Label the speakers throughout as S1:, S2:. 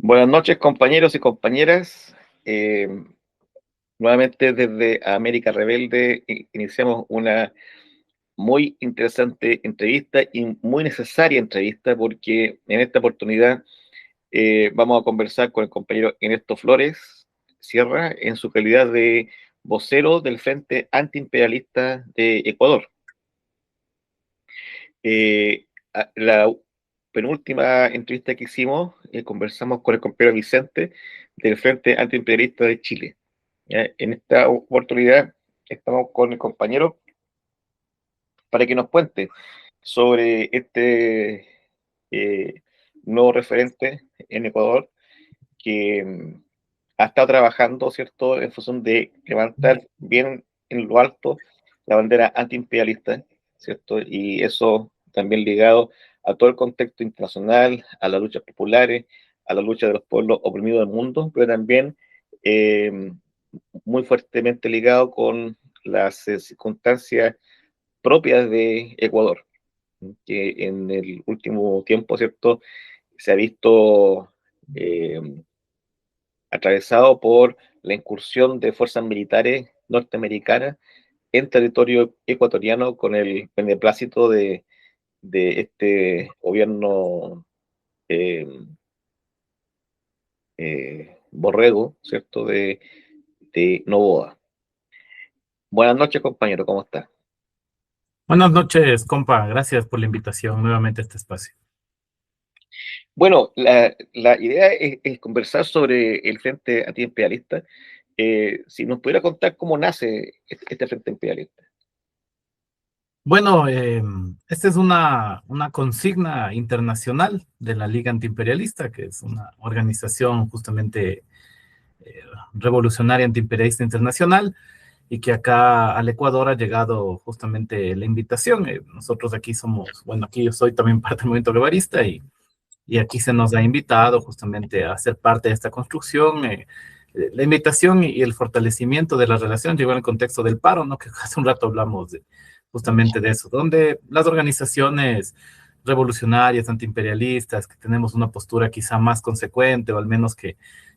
S1: Buenas noches, compañeros y compañeras. Eh, Nuevamente desde América Rebelde iniciamos una muy interesante entrevista y muy necesaria entrevista porque en esta oportunidad vamos a conversar con el compañero Ernesto Flores Sierra en su calidad de vocero del Frente Antiimperialista de Ecuador. Eh, la penúltima entrevista que hicimos, conversamos con el compañero Vicente del Frente Antiimperialista de Chile. ¿Ya? En esta oportunidad estamos con el compañero para que nos cuente sobre este nuevo referente en Ecuador que ha estado trabajando, ¿cierto?, en función de levantar bien en lo alto la bandera antiimperialista, ¿cierto? Y eso también ligado a todo el contexto internacional, a las luchas populares, a la lucha de los pueblos oprimidos del mundo, pero también eh, muy fuertemente ligado con las circunstancias propias de Ecuador, que en el último tiempo, ¿cierto?, se ha visto eh, atravesado por la incursión de fuerzas militares norteamericanas en territorio ecuatoriano con el beneplácito de este gobierno eh, Borrego, ¿cierto?, de Noboa. Buenas noches, compañero, ¿cómo está?
S2: Buenas noches, compa. Gracias por la invitación nuevamente a este espacio.
S1: Bueno, la idea es conversar sobre el Frente Antiimperialista. Si nos pudiera contar cómo nace este Frente Imperialista.
S2: Bueno, esta es una consigna internacional de la Liga Antiimperialista, que es una organización justamente eh, revolucionaria antiimperialista internacional, y que acá al Ecuador ha llegado justamente la invitación. Nosotros aquí somos, bueno, aquí yo soy también parte del movimiento guevarista y aquí se nos ha invitado justamente a ser parte de esta construcción. La invitación y el fortalecimiento de la relación llegó en el contexto del paro, ¿no? Que hace un rato hablamos justamente de eso, donde las organizaciones revolucionarias, antiimperialistas, que tenemos una postura quizá más consecuente o al menos que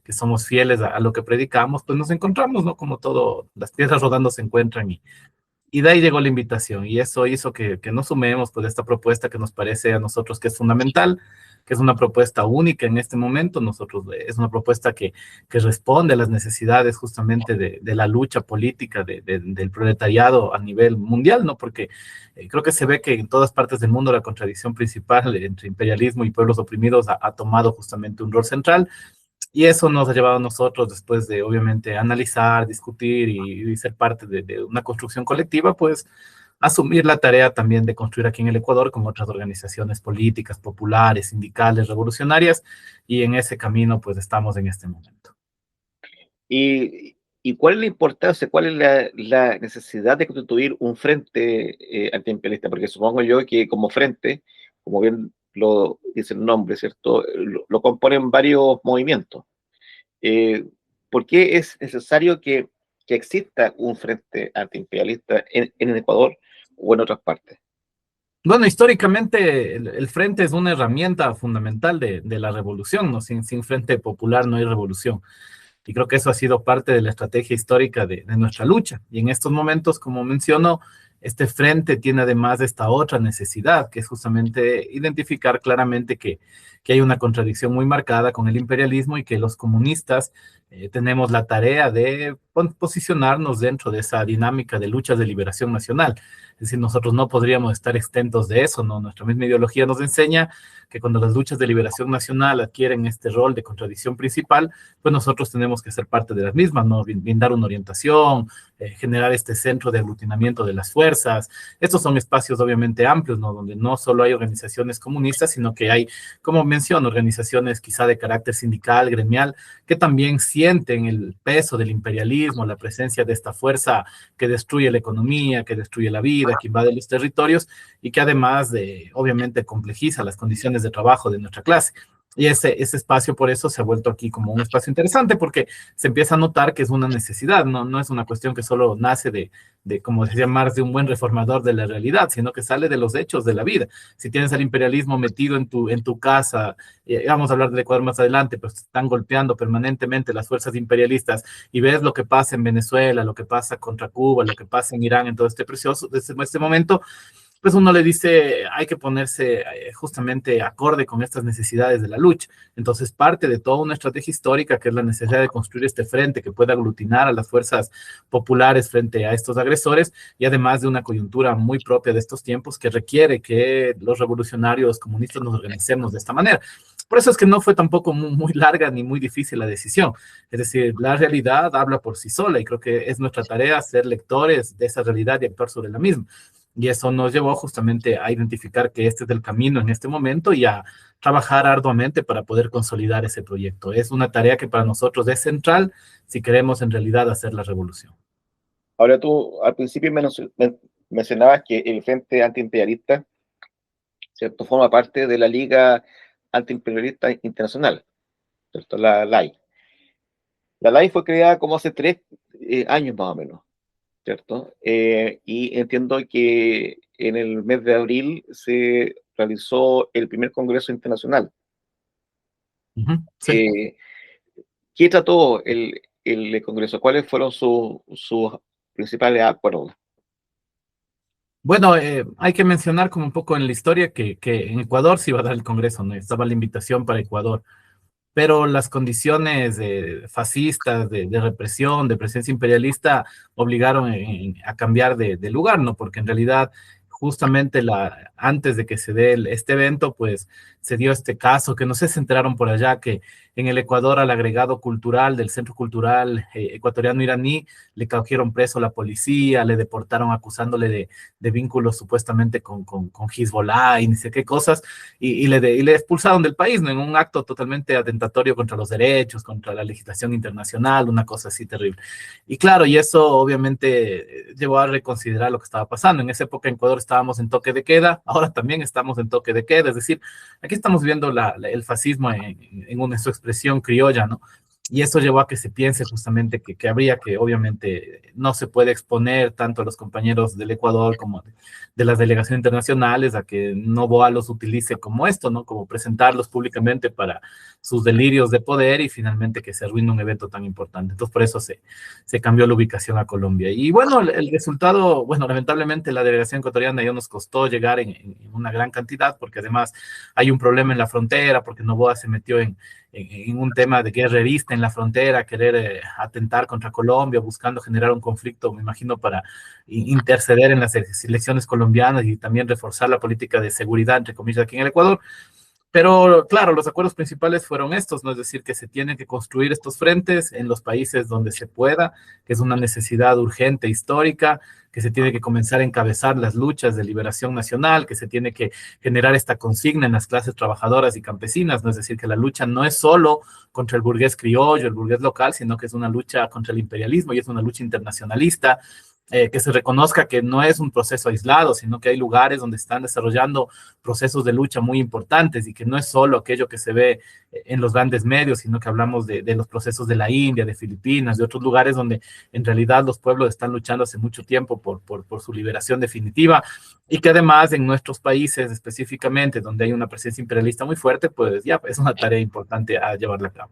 S2: somos fieles a lo que predicamos, pues nos encontramos, ¿no? Como todo, las piedras rodando se encuentran y de ahí llegó la invitación y eso hizo que nos sumemos pues esta propuesta que nos parece a nosotros que es fundamental, que es una propuesta única en este momento. Nosotros es una propuesta que responde a las necesidades justamente de la lucha política del proletariado a nivel mundial, ¿no? Porque creo que se ve que en todas partes del mundo la contradicción principal entre imperialismo y pueblos oprimidos ha tomado justamente un rol central. Y eso nos ha llevado a nosotros, después de obviamente analizar, discutir y ser parte de una construcción colectiva, pues asumir la tarea también de construir aquí en el Ecuador con otras organizaciones políticas, populares, sindicales, revolucionarias, y en ese camino pues estamos en este momento.
S1: ¿Y cuál es la importancia, cuál es la necesidad de constituir un frente antiimperialista? Porque supongo yo que como frente, como bien lo dice el nombre, ¿cierto? Lo componen varios movimientos. Eh, ¿Por qué es necesario que exista un frente antiimperialista en el Ecuador o en otras partes?
S2: Bueno, históricamente el frente es una herramienta fundamental de la revolución, ¿no? Sin frente popular no hay revolución. Y creo que eso ha sido parte de la estrategia histórica de nuestra lucha. Y en estos momentos, como menciono, este frente tiene además esta otra necesidad, que es justamente identificar claramente que hay una contradicción muy marcada con el imperialismo y que los comunistas tenemos la tarea de posicionarnos dentro de esa dinámica de luchas de liberación nacional. Es decir, nosotros no podríamos estar exentos de eso, ¿no? Nuestra misma ideología nos enseña que cuando las luchas de liberación nacional adquieren este rol de contradicción principal, pues nosotros tenemos que ser parte de las mismas, ¿no? Brindar una orientación, generar este centro de aglutinamiento de las fuerzas. Estos son espacios obviamente amplios, ¿no? Donde no solo hay organizaciones comunistas, sino que hay, como menciono, organizaciones quizá de carácter sindical, gremial, que también sienten el peso del imperialismo, la presencia de esta fuerza que destruye la economía, que destruye la vida, que invade los territorios y que además obviamente complejiza las condiciones de trabajo de nuestra clase. Y ese espacio por eso se ha vuelto aquí como un espacio interesante porque se empieza a notar que es una necesidad, no es una cuestión que solo nace como decía Marx, de un buen reformador de la realidad, sino que sale de los hechos de la vida. Si tienes al imperialismo metido en tu casa, vamos a hablar del Ecuador más adelante, pero te están golpeando permanentemente las fuerzas imperialistas y ves lo que pasa en Venezuela, lo que pasa contra Cuba, lo que pasa en Irán en todo este precioso, desde este momento, pues uno le dice, hay que ponerse justamente acorde con estas necesidades de la lucha. Entonces, parte de toda una estrategia histórica que es la necesidad de construir este frente que pueda aglutinar a las fuerzas populares frente a estos agresores y además de una coyuntura muy propia de estos tiempos que requiere que los revolucionarios comunistas nos organicemos de esta manera. Por eso es que no fue tampoco muy larga ni muy difícil la decisión. Es decir, la realidad habla por sí sola y creo que es nuestra tarea ser lectores de esa realidad y actuar sobre la misma. Y eso nos llevó justamente a identificar que este es el camino en este momento y a trabajar arduamente para poder consolidar ese proyecto. Es una tarea que para nosotros es central si queremos en realidad hacer la revolución.
S1: Ahora tú al principio mencionabas que el Frente Antiimperialista, ¿cierto?, forma parte de la Liga Antiimperialista Internacional, ¿cierto? La LAI. La LAI fue creada como hace 3 años más o menos, ¿cierto? Y entiendo que en el mes de abril se realizó el primer Congreso Internacional.
S2: Sí.
S1: Eh, ¿Qué trató el Congreso? ¿Cuáles fueron sus principales acuerdos?
S2: Bueno, hay que mencionar como un poco en la historia que en Ecuador se iba a dar el Congreso, ¿no? Estaba la invitación para Ecuador, pero las condiciones fascistas, de represión, de presencia imperialista, obligaron a cambiar de lugar, ¿no? Porque en realidad, justamente antes de que se dé este evento, pues se dio este caso, que no sé si se enteraron por allá, que en el Ecuador al agregado cultural del Centro Cultural Ecuatoriano-Iraní le cogieron preso la policía, le deportaron acusándole de vínculos supuestamente con Hezbollah y ni sé qué cosas y le expulsaron del país, ¿no? En un acto totalmente atentatorio contra los derechos, contra la legislación internacional, una cosa así terrible. Y claro, y eso obviamente llevó a reconsiderar lo que estaba pasando. En esa época en Ecuador estábamos en toque de queda, ahora también estamos en toque de queda, es decir, aquí estamos viendo el fascismo en su expresión criolla, ¿no? Y eso llevó a que se piense justamente que habría que, obviamente, no se puede exponer tanto a los compañeros del Ecuador como de las delegaciones internacionales a que Novoa los utilice como esto, ¿no? Como presentarlos públicamente para sus delirios de poder y finalmente que se arruine un evento tan importante. Entonces, por eso se cambió la ubicación a Colombia. Y bueno, el resultado, bueno, lamentablemente la delegación ecuatoriana ya nos costó llegar en una gran cantidad, porque además hay un problema en la frontera, porque Novoa se metió en un tema de guerrerista en la frontera, querer atentar contra Colombia, buscando generar un conflicto, me imagino, para interceder en las elecciones colombianas y también reforzar la política de seguridad, entre comillas, aquí en el Ecuador. Pero claro, los acuerdos principales fueron estos, ¿no? Es decir, que se tienen que construir estos frentes en los países donde se pueda, que es una necesidad urgente, histórica, que se tiene que comenzar a encabezar las luchas de liberación nacional, que se tiene que generar esta consigna en las clases trabajadoras y campesinas, ¿no? Es decir, que la lucha no es solo contra el burgués criollo, el burgués local, sino que es una lucha contra el imperialismo y es una lucha internacionalista, que se reconozca que no es un proceso aislado, sino que hay lugares donde están desarrollando procesos de lucha muy importantes y que no es solo aquello que se ve en los grandes medios, sino que hablamos de los procesos de la India, de Filipinas, de otros lugares donde en realidad los pueblos están luchando hace mucho tiempo por su liberación definitiva y que además en nuestros países específicamente, donde hay una presencia imperialista muy fuerte, pues ya es una tarea importante a llevarla a cabo.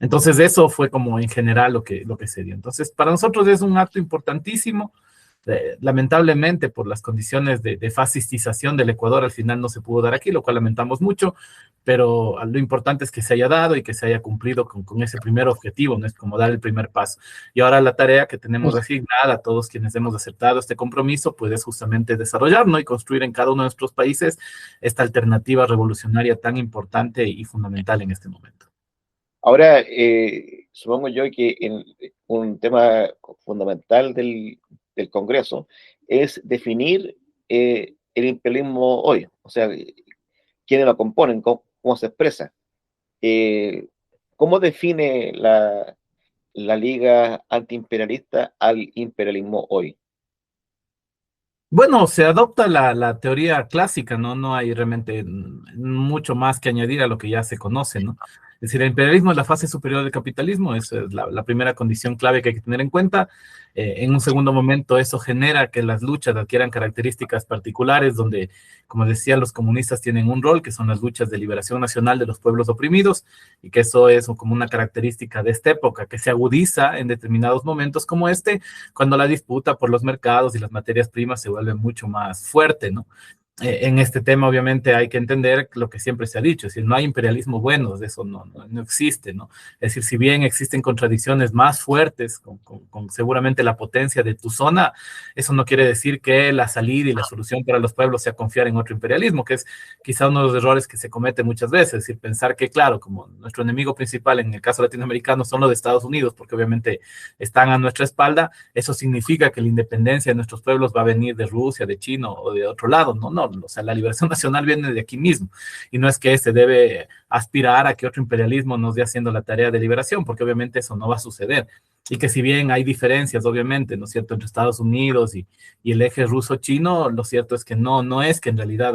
S2: Entonces eso fue como en general lo que se dio. Entonces para nosotros es un acto importantísimo. Lamentablemente por las condiciones de fascistización del Ecuador al final no se pudo dar aquí, lo cual lamentamos mucho, pero lo importante es que se haya dado y que se haya cumplido con ese primer objetivo, ¿no? Es como dar el primer paso. Y ahora la tarea que tenemos asignada a todos quienes hemos aceptado este compromiso, pues es justamente desarrollar, ¿no? Y construir en cada uno de nuestros países esta alternativa revolucionaria tan importante y fundamental en este momento.
S1: Ahora, supongo yo que un tema fundamental del Congreso es definir el imperialismo hoy, o sea, quiénes lo componen, cómo se expresa. Eh, ¿Cómo define la Liga Antiimperialista al imperialismo hoy?
S2: Bueno, se adopta la teoría clásica, ¿no? No hay realmente mucho más que añadir a lo que ya se conoce, ¿no? Es decir, el imperialismo es la fase superior del capitalismo, esa es la primera condición clave que hay que tener en cuenta. En un segundo momento, eso genera que las luchas adquieran características particulares, donde, como decía, los comunistas tienen un rol, que son las luchas de liberación nacional de los pueblos oprimidos, y que eso es como una característica de esta época, que se agudiza en determinados momentos como este, cuando la disputa por los mercados y las materias primas se vuelve mucho más fuerte, ¿no? En este tema, obviamente, hay que entender lo que siempre se ha dicho, es decir, no hay imperialismo bueno, de eso no existe, ¿no? Es decir, si bien existen contradicciones más fuertes con seguramente la potencia de tu zona, eso no quiere decir que la salida y la solución para los pueblos sea confiar en otro imperialismo, que es quizá uno de los errores que se comete muchas veces, es decir, pensar que, claro, como nuestro enemigo principal en el caso latinoamericano son los de Estados Unidos, porque obviamente están a nuestra espalda, eso significa que la independencia de nuestros pueblos va a venir de Rusia, de China o de otro lado. No, no, o sea, la liberación nacional viene de aquí mismo. Y no es que se debe aspirar a que otro imperialismo nos dé haciendo la tarea de liberación, porque obviamente eso no va a suceder. Y que si bien hay diferencias, obviamente, ¿no es cierto?, entre Estados Unidos y el eje ruso-chino, lo cierto es que no es que en realidad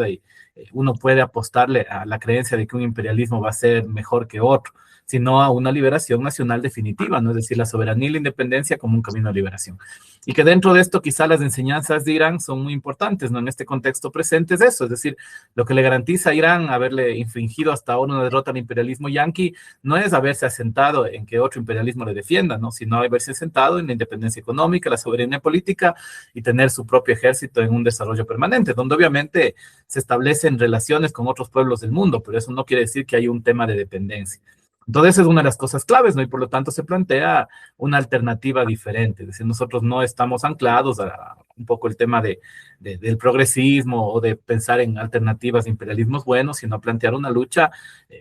S2: uno puede apostarle a la creencia de que un imperialismo va a ser mejor que otro, sino a una liberación nacional definitiva, ¿no? Es decir, la soberanía y la independencia como un camino de liberación. Y que dentro de esto quizá las enseñanzas de Irán son muy importantes, ¿no? En este contexto presente es eso, es decir, lo que le garantiza a Irán haberle infringido hasta ahora una derrota al imperialismo yanqui no es haberse asentado en que otro imperialismo le defienda, ¿no? Sino haberse asentado en la independencia económica, la soberanía política y tener su propio ejército en un desarrollo permanente, donde obviamente se establecen relaciones con otros pueblos del mundo, pero eso no quiere decir que hay un tema de dependencia. Entonces es una de las cosas claves, ¿no? Y por lo tanto se plantea una alternativa diferente. Es decir, nosotros no estamos anclados a un poco el tema del progresismo o de pensar en alternativas de imperialismos buenos, sino plantear una lucha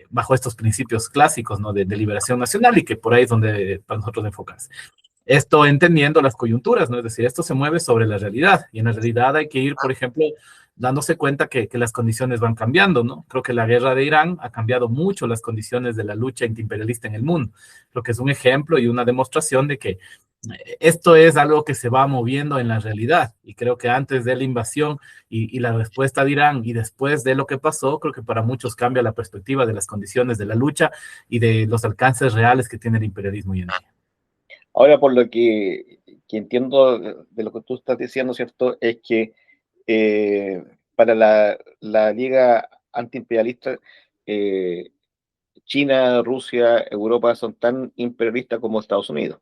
S2: bajo estos principios clásicos, ¿no? De liberación nacional y que por ahí es donde para nosotros enfocarse. Esto entendiendo las coyunturas, ¿no? Es decir, esto se mueve sobre la realidad y en la realidad hay que ir, por ejemplo, dándose cuenta que las condiciones van cambiando, ¿no? Creo que la guerra de Irán ha cambiado mucho las condiciones de la lucha antiimperialista en el mundo. Creo que es un ejemplo y una demostración de que esto es algo que se va moviendo en la realidad y creo que antes de la invasión y la respuesta de Irán y después de lo que pasó, creo que para muchos cambia la perspectiva de las condiciones de la lucha y de los alcances reales que tiene el imperialismo hoy en día.
S1: Ahora, por lo que entiendo de lo que tú estás diciendo, ¿cierto? Es que para la Liga Antiimperialista, eh, China, Rusia, Europa son tan imperialistas como Estados Unidos.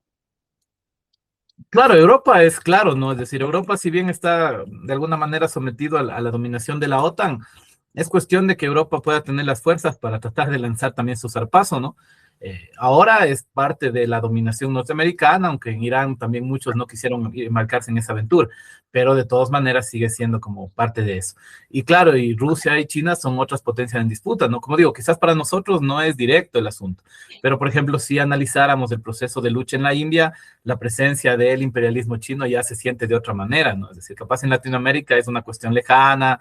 S2: Claro, Europa es claro, ¿no? Es decir, Europa, si bien está de alguna manera sometido a la dominación de la OTAN, es cuestión de que Europa pueda tener las fuerzas para tratar de lanzar también su zarpazo, ¿no? Ahora es parte de la dominación norteamericana, aunque en Irán también muchos no quisieron embarcarse en esa aventura, pero de todas maneras sigue siendo como parte de eso. Y claro, y Rusia y China son otras potencias en disputa, ¿no? Como digo, quizás para nosotros no es directo el asunto, pero por ejemplo, si analizáramos el proceso de lucha en la India, la presencia del imperialismo chino ya se siente de otra manera, ¿no? Es decir, capaz en Latinoamérica es una cuestión lejana,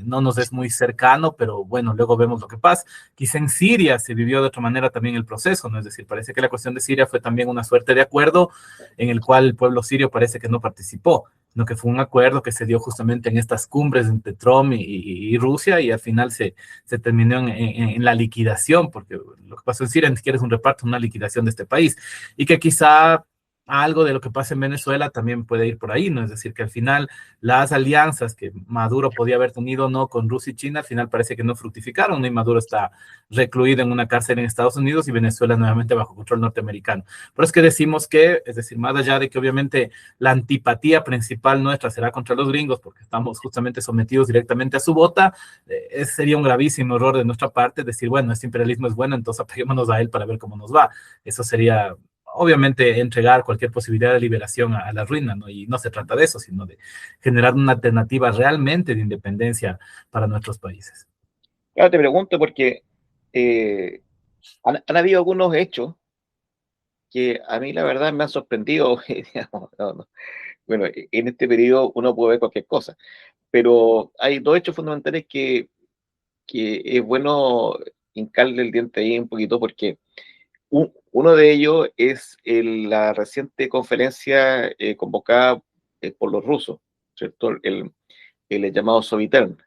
S2: no nos es muy cercano, pero bueno, luego vemos lo que pasa. Quizá en Siria se vivió de otra manera también el proceso, ¿no? Es decir, parece que la cuestión de Siria fue también una suerte de acuerdo en el cual el pueblo sirio parece que no participó, no que fue un acuerdo que se dio justamente en estas cumbres entre Trump y Rusia y al final se terminó en la liquidación, porque lo que pasó en Siria ni siquiera es un reparto, una liquidación de este país, y que quizá algo de lo que pasa en Venezuela también puede ir por ahí, ¿no? Es decir, que al final las alianzas que Maduro podía haber tenido, ¿no? Con Rusia y China, al final parece que no fructificaron, ¿no? Y Maduro está recluido en una cárcel en Estados Unidos y Venezuela nuevamente bajo control norteamericano. Por eso es que decimos que, es decir, más allá de que obviamente la antipatía principal nuestra será contra los gringos, porque estamos justamente sometidos directamente a su bota, sería un gravísimo error de nuestra parte decir, bueno, este imperialismo es bueno, entonces apeguémonos a él para ver cómo nos va. Eso sería obviamente entregar cualquier posibilidad de liberación a la ruina, ¿no? Y no se trata de eso, sino de generar una alternativa realmente de independencia para nuestros países.
S1: Claro, te pregunto porque eh, han habido algunos hechos que a mí la verdad me han sorprendido. Digamos, no. Bueno, en este periodo uno puede ver cualquier cosa, pero hay dos hechos fundamentales que es bueno hincarle el diente ahí un poquito porque uno de ellos es la reciente conferencia convocada por los rusos, ¿cierto? el llamado Sovitern,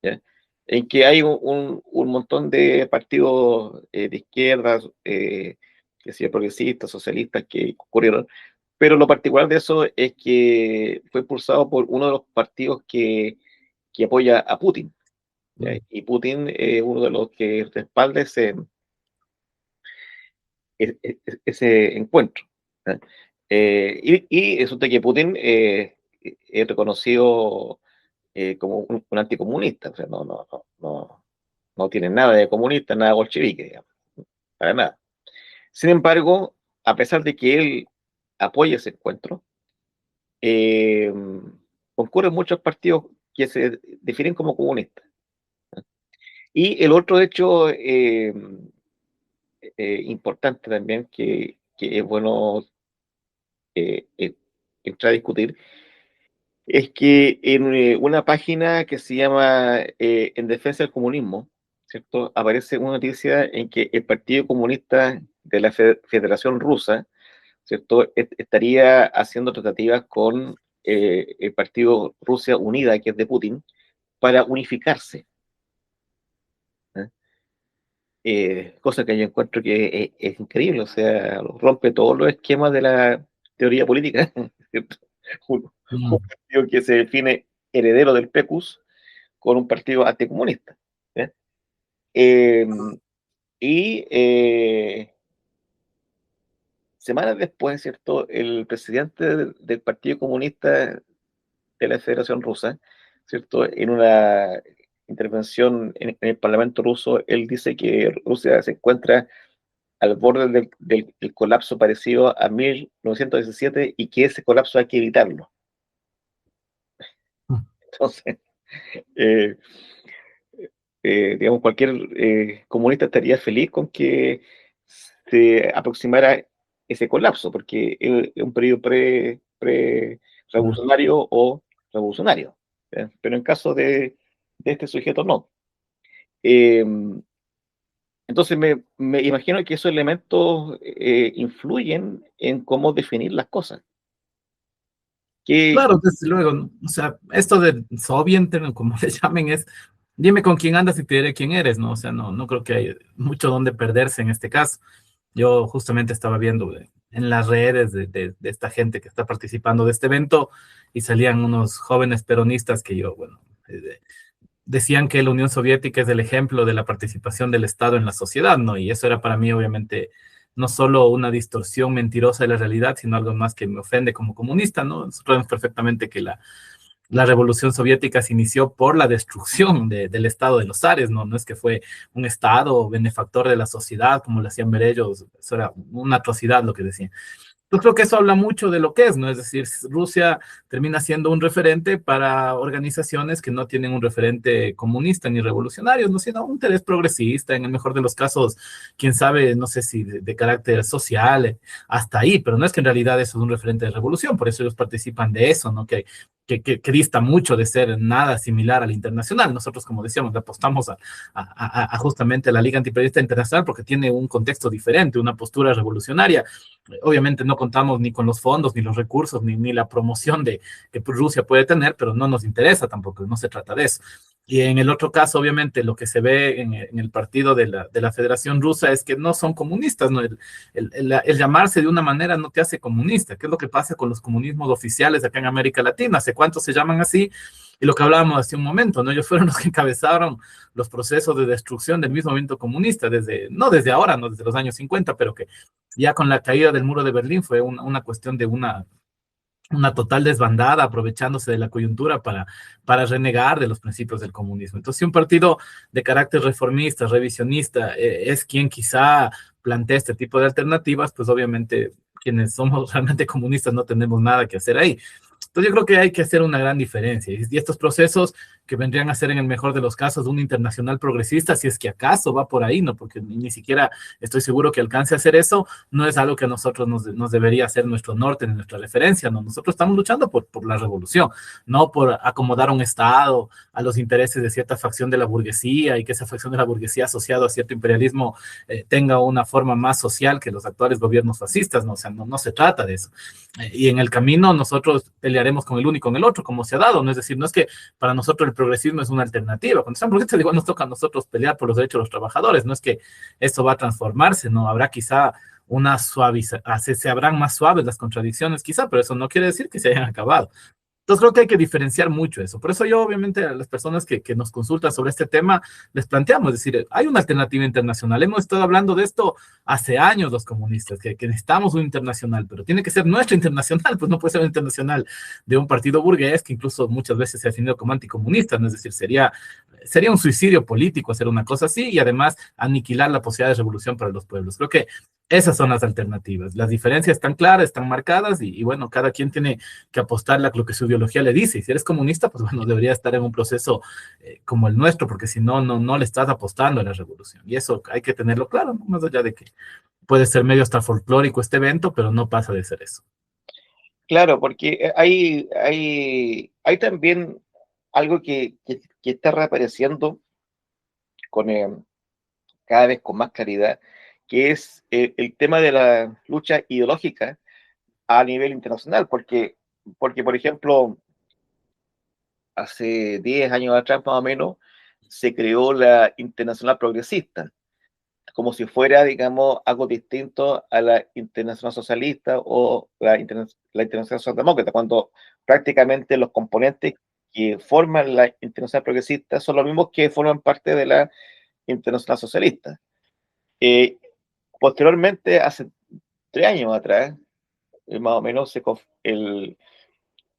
S1: ¿ya? En que hay un montón de partidos de izquierda, que sea progresistas, socialistas, que ocurrieron, pero lo particular de eso es que fue impulsado por uno de los partidos que apoya a Putin, ¿ya? Y Putin es uno de los que respalda ese encuentro, ¿ya? Y resulta que Putin es reconocido como un anticomunista, o sea, no tiene nada de comunista, nada bolchevique, digamos, para nada. Sin embargo, a pesar de que él apoya ese encuentro, eh, concurren muchos partidos que se definen como comunistas. Y el otro hecho importante también que es bueno entrar a discutir es que en una página que se llama En Defensa del Comunismo, ¿cierto? Aparece una noticia en que el Partido Comunista de la Federación Rusa, ¿cierto? Estaría haciendo tratativas con el Partido Rusia Unida, que es de Putin, para unificarse, ¿eh? Cosa que yo encuentro que es increíble, o sea, rompe todos los esquemas de la teoría política, ¿cierto? Un
S2: Mm.
S1: partido que se define heredero del PECUS con un partido anticomunista, ¿eh? Eh, y semanas después, ¿cierto? El presidente del Partido Comunista de la Federación Rusa, ¿cierto? En una intervención en el Parlamento ruso, él dice que Rusia se encuentra al borde del colapso parecido a 1917 y que ese colapso hay que evitarlo. Entonces, eh, digamos, cualquier comunista estaría feliz con que se aproximara ese colapso, porque es un periodo pre-revolucionario o revolucionario, ¿ya? Pero en caso de este sujeto no. Eh, entonces me imagino que esos elementos influyen en cómo definir las cosas. Que,
S2: Claro, desde luego, ¿no? O sea, esto de soviente, ¿no? Como le llamen, es, dime con quién andas y te diré quién eres, ¿no? O sea, no creo que hay mucho donde perderse en este caso. Yo justamente estaba viendo en las redes de esta gente que está participando de este evento y salían unos jóvenes peronistas que yo, bueno, decían que la Unión Soviética es el ejemplo de la participación del Estado en la sociedad, ¿no? Y eso era para mí, obviamente, no solo una distorsión mentirosa de la realidad, sino algo más que me ofende como comunista, ¿no? Sabemos perfectamente que la revolución soviética se inició por la destrucción del Estado de los zares, ¿no? No es que fue un Estado benefactor de la sociedad, como lo hacían ver ellos, eso era una atrocidad lo que decían. Yo creo que eso habla mucho de lo que es, ¿no? Es decir, Rusia termina siendo un referente para organizaciones que no tienen un referente comunista ni revolucionario, no sino un interés progresista, en el mejor de los casos, quién sabe, no sé si de carácter social, hasta ahí, pero no es que en realidad eso es un referente de revolución, por eso ellos participan de eso, ¿no? Que dista mucho de ser nada similar al internacional. Nosotros, como decíamos, le apostamos a justamente la Liga Antiperiodista Internacional porque tiene un contexto diferente, una postura revolucionaria. Obviamente no contamos ni con los fondos, ni los recursos, ni la promoción que Rusia puede tener, pero no nos interesa tampoco, no se trata de eso. Y en el otro caso, obviamente, lo que se ve en el partido de la Federación Rusa es que no son comunistas, ¿no? El llamarse de una manera no te hace comunista. ¿Qué es lo que pasa con los comunismos oficiales acá en América Latina? ¿Hace cuánto se llaman así? Y lo que hablábamos hace un momento, ¿no? Ellos fueron los que encabezaron los procesos de destrucción del mismo movimiento comunista, no desde ahora, no desde los años 50, pero que ya con la caída del muro de Berlín fue una cuestión de una total desbandada, aprovechándose de la coyuntura para renegar de los principios del comunismo. Entonces, si un partido de carácter reformista, revisionista, es quien quizá plantea este tipo de alternativas, pues obviamente quienes somos realmente comunistas no tenemos nada que hacer ahí. Entonces yo creo que hay que hacer una gran diferencia y estos procesos que vendrían a ser en el mejor de los casos una internacional progresista, si es que acaso va por ahí, ¿no? Porque ni siquiera estoy seguro que alcance a hacer eso, no es algo que a nosotros nos debería ser nuestro norte, nuestra referencia, ¿no? Nosotros estamos luchando por la revolución, no por acomodar un Estado a los intereses de cierta facción de la burguesía y que esa facción de la burguesía asociado a cierto imperialismo tenga una forma más social que los actuales gobiernos fascistas, ¿no? O sea, no se trata de eso. Y en el camino nosotros pelearemos con el uno y con el otro, como se ha dado, ¿no? Es decir, no es que para nosotros el progresismo es una alternativa. Cuando sean progresistas, igual nos toca a nosotros pelear por los derechos de los trabajadores. No es que esto va a transformarse, ¿no? Habrá quizá una suavización, se habrán más suaves las contradicciones, quizá, pero eso no quiere decir que se hayan acabado. Entonces creo que hay que diferenciar mucho eso. Por eso yo, obviamente, a las personas que nos consultan sobre este tema, les planteamos, es decir, hay una alternativa internacional. Hemos estado hablando de esto hace años los comunistas, que necesitamos un internacional, pero tiene que ser nuestra internacional, pues no puede ser una internacional de un partido burgués que incluso muchas veces se ha definido como anticomunista, ¿no? Es decir, sería un suicidio político hacer una cosa así y además aniquilar la posibilidad de revolución para los pueblos. Creo que esas son las alternativas. Las diferencias están claras, están marcadas y bueno, cada quien tiene que apostarle a lo que su ideología le dice. Y si eres comunista, pues bueno, debería estar en un proceso como el nuestro, porque si no, no le estás apostando a la revolución. Y eso hay que tenerlo claro, ¿no? Más allá de que puede ser medio hasta folclórico este evento, pero no pasa de ser eso.
S1: Claro, porque hay también algo que está reapareciendo con, cada vez con más claridad, que es el tema de la lucha ideológica a nivel internacional, porque por ejemplo, hace 10 años atrás más o menos, se creó la Internacional Progresista, como si fuera, digamos, algo distinto a la Internacional Socialista o la Internacional Socialdemócrata, cuando prácticamente los componentes que forman la Internacional Progresista son los mismos que forman parte de la Internacional Socialista. Eh, Posteriormente, hace 3 años atrás, más o menos,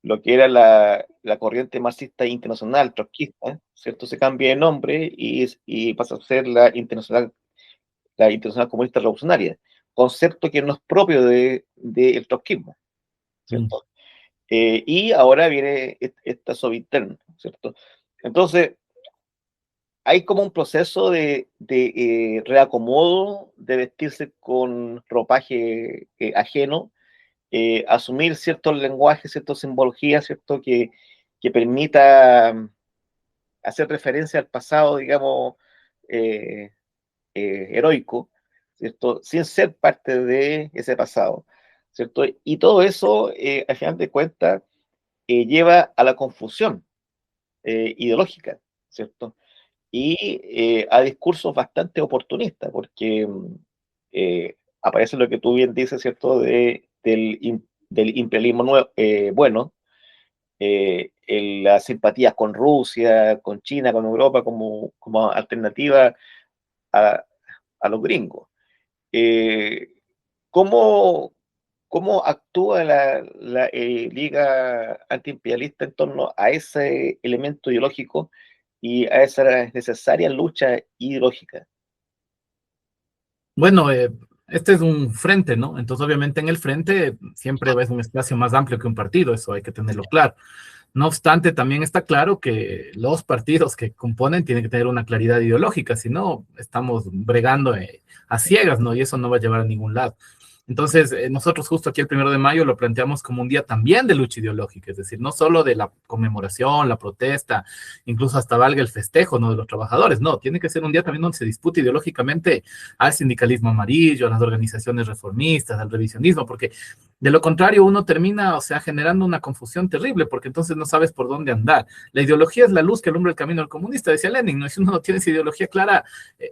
S1: lo que era la corriente marxista internacional, trotskista, ¿cierto? Se cambia de nombre y pasa a ser la Internacional Comunista Revolucionaria, concepto que no es propio del trotskismo, ¿cierto? Y ahora viene esta Sovinterna, ¿cierto? Entonces, hay como un proceso de reacomodo, de vestirse con ropaje ajeno, asumir ciertos lenguajes, ciertas simbologías, ¿cierto? Que permita hacer referencia al pasado, digamos, eh, heroico, ¿cierto? Sin ser parte de ese pasado, ¿cierto? Y todo eso, al final de cuentas, lleva a la confusión ideológica, ¿cierto? Y a discursos bastante oportunistas, porque aparece lo que tú bien dices, ¿cierto? Del imperialismo nuevo, bueno, las simpatías con Rusia, con China, con Europa, como alternativa a, a los gringos. Eh, ¿cómo, ¿Cómo actúa la Liga Antiimperialista en torno a ese elemento ideológico y a esa necesaria lucha ideológica?
S2: Bueno, este es un frente, ¿no? Entonces, obviamente, en el frente siempre es un espacio más amplio que un partido, eso hay que tenerlo claro. No obstante, también está claro que los partidos que componen tienen que tener una claridad ideológica, si no, estamos bregando a ciegas, ¿no? Y eso no va a llevar a ningún lado. Entonces, nosotros justo aquí el 1 de mayo lo planteamos como un día también de lucha ideológica, es decir, no solo de la conmemoración, la protesta, incluso hasta valga el festejo, ¿no? De los trabajadores, no, tiene que ser un día también donde se dispute ideológicamente al sindicalismo amarillo, a las organizaciones reformistas, al revisionismo, porque de lo contrario uno termina, o sea, generando una confusión terrible, porque entonces no sabes por dónde andar. La ideología es la luz que alumbra el camino del comunista, decía Lenin, ¿no? Si uno no tiene esa ideología clara,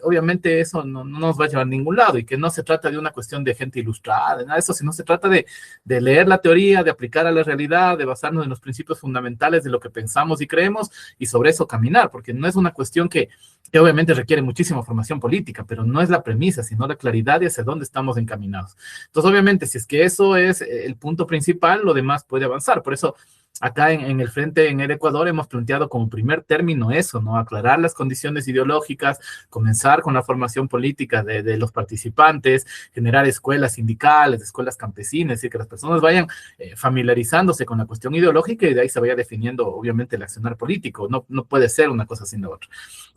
S2: obviamente eso no nos va a llevar a ningún lado y que no se trata de una cuestión de gente ilustrada, de nada de eso, sino se trata de leer la teoría, de aplicar a la realidad, de basarnos en los principios fundamentales de lo que pensamos y creemos y sobre eso caminar, porque no es una cuestión que obviamente requiere muchísima formación política, pero no es la premisa, sino la claridad de hacia dónde estamos encaminados. Entonces, obviamente, si es que eso es el punto principal, lo demás puede avanzar. Por eso acá en el frente, en el Ecuador, hemos planteado como primer término eso, ¿no? Aclarar las condiciones ideológicas, comenzar con la formación política de los participantes, generar escuelas sindicales, escuelas campesinas, es decir, que las personas vayan familiarizándose con la cuestión ideológica y de ahí se vaya definiendo, obviamente, el accionar político. No, no puede ser una cosa sin la otra.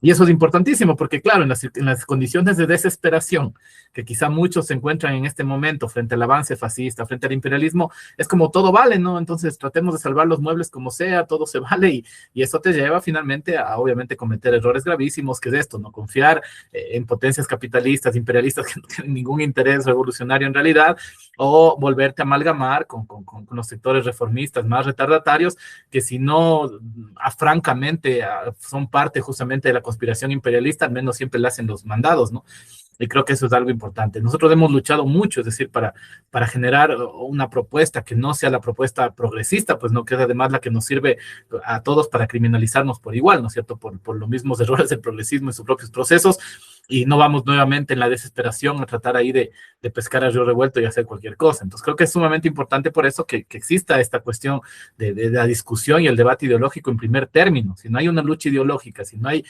S2: Y eso es importantísimo porque, claro, en las condiciones de desesperación que quizá muchos se encuentran en este momento frente al avance fascista, frente al imperialismo, es como todo vale, ¿no? Entonces tratemos de salvar los muebles como sea, todo se vale y eso te lleva finalmente a obviamente cometer errores gravísimos, que es esto, ¿no? Confiar en potencias capitalistas, imperialistas que no tienen ningún interés revolucionario en realidad, o volverte a amalgamar con los sectores reformistas más retardatarios, que si no, francamente, son parte justamente de la conspiración imperialista, al menos siempre le hacen los mandados, ¿no? Y creo que eso es algo importante. Nosotros hemos luchado mucho, es decir, para generar una propuesta que no sea la propuesta progresista, pues no, que es además la que nos sirve a todos para criminalizarnos por igual, ¿no es cierto? Por los mismos errores del progresismo en sus propios procesos, y no vamos nuevamente en la desesperación a tratar ahí de pescar a río revuelto y hacer cualquier cosa. Entonces creo que es sumamente importante por eso que exista esta cuestión de la discusión y el debate ideológico en primer término. Si no hay una lucha ideológica, si no hay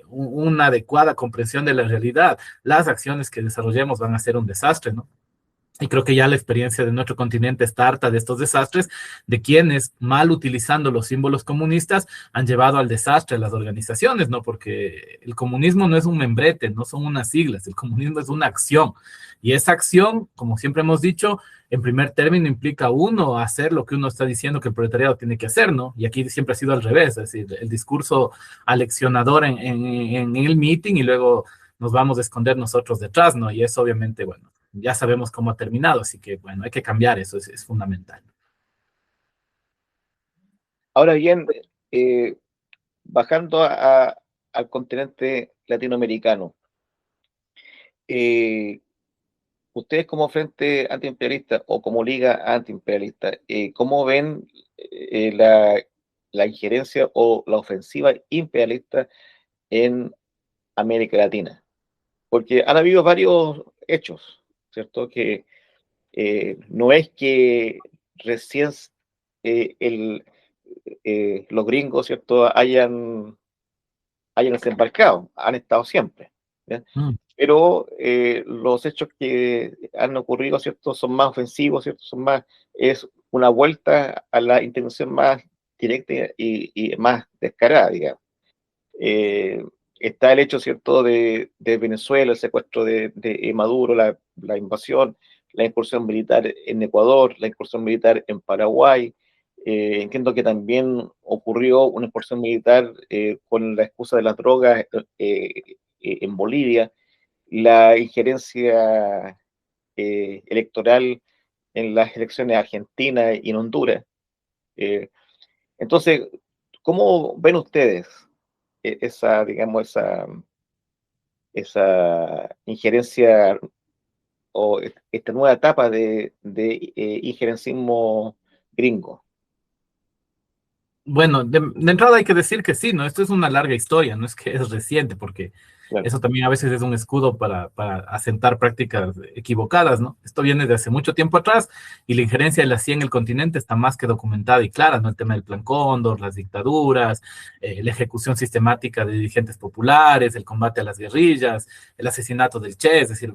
S2: una adecuada comprensión de la realidad, las acciones que desarrollemos van a ser un desastre, ¿no? Y creo que ya la experiencia de nuestro continente está harta de estos desastres, de quienes, mal utilizando los símbolos comunistas, han llevado al desastre a las organizaciones, ¿no? Porque el comunismo no es un membrete, no son unas siglas, el comunismo es una acción. Y esa acción, como siempre hemos dicho, en primer término implica uno hacer lo que uno está diciendo que el proletariado tiene que hacer, ¿no? Y aquí siempre ha sido al revés, es decir, el discurso aleccionador en el meeting y luego nos vamos a esconder nosotros detrás, ¿no? Y eso obviamente, bueno, ya sabemos cómo ha terminado, así que bueno, hay que cambiar eso, es fundamental.
S1: Ahora bien, eh, bajando al continente latinoamericano, eh, ustedes como Frente Antiimperialista o como Liga Antiimperialista, ¿cómo ven la injerencia o la ofensiva imperialista en América Latina? Porque han habido varios hechos, ¿cierto? Que no es que recién eh, el, los gringos, ¿cierto?, hayan desembarcado, han estado siempre, ¿ya?
S2: Mm.
S1: Pero los hechos que han ocurrido, ¿cierto?, son más ofensivos, ¿cierto?, es una vuelta a la intervención más directa y más descarada, digamos. Eh, Está el hecho, ¿cierto?, de Venezuela, el secuestro de Maduro, la invasión, la incursión militar en Ecuador, la incursión militar en Paraguay. Entiendo que también ocurrió una incursión militar con la excusa de las drogas en Bolivia, la injerencia electoral en las elecciones argentinas y en Honduras. Eh, entonces, ¿cómo ven ustedes esa, digamos, esa injerencia o esta nueva etapa de injerencismo gringo?
S2: Bueno, de entrada hay que decir que sí, ¿no? Esto es una larga historia, no es que es reciente, porque
S1: Claro.
S2: eso también a veces es un escudo para asentar prácticas equivocadas, ¿no? Esto viene de hace mucho tiempo atrás y la injerencia de la CIA en el continente está más que documentada y clara, ¿no? El tema del Plan Cóndor, las dictaduras, la ejecución sistemática de dirigentes populares, el combate a las guerrillas, el asesinato del Che, es decir,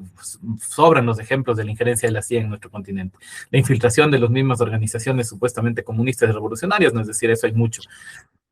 S2: sobran los ejemplos de la injerencia de la CIA en nuestro continente. La infiltración de las mismas organizaciones supuestamente comunistas y revolucionarias, ¿no? Es decir, eso hay mucho.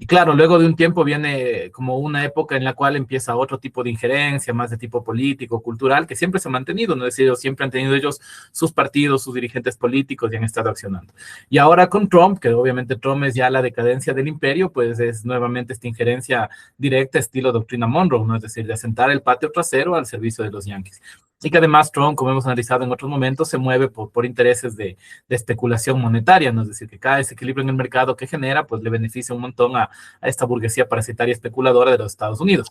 S2: Y claro, luego de un tiempo viene como una época en la cual empieza otro tipo de injerencia, más de tipo político, cultural, que siempre se ha mantenido, ¿no? Es decir, siempre han tenido ellos sus partidos, sus dirigentes políticos y han estado accionando. Y ahora con Trump, que obviamente Trump es ya la decadencia del imperio, pues es nuevamente esta injerencia directa, estilo doctrina Monroe, ¿no? Es decir, de asentar el patio trasero al servicio de los yanquis. Y que además Trump, como hemos analizado en otros momentos, se mueve por intereses de especulación monetaria, ¿no? Es decir, que cada desequilibrio en el mercado que genera, pues le beneficia un montón a esta burguesía parasitaria especuladora de los Estados Unidos.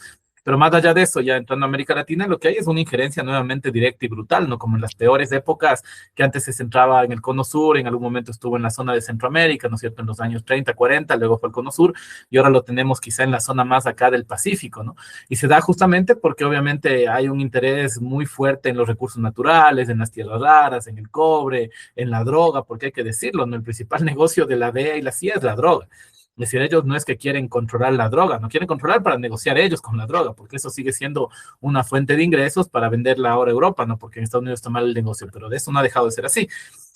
S2: Pero más allá de eso, ya entrando a América Latina, lo que hay es una injerencia nuevamente directa y brutal, ¿no? Como en las peores épocas que antes se centraba en el Cono Sur, en algún momento estuvo en la zona de Centroamérica, ¿no es cierto? En los años 30, 40, luego fue el Cono Sur, y ahora lo tenemos quizá en la zona más acá del Pacífico, ¿no? Y se da justamente porque obviamente hay un interés muy fuerte en los recursos naturales, en las tierras raras, en el cobre, en la droga, porque hay que decirlo, ¿no? El principal negocio de la DEA y la CIA es la droga. Es decir, ellos no es que quieren controlar la droga, no quieren controlar para negociar ellos con la droga, porque eso sigue siendo una fuente de ingresos para venderla ahora a Europa, ¿no? Porque en Estados Unidos está mal el negocio, pero de eso no ha dejado de ser así.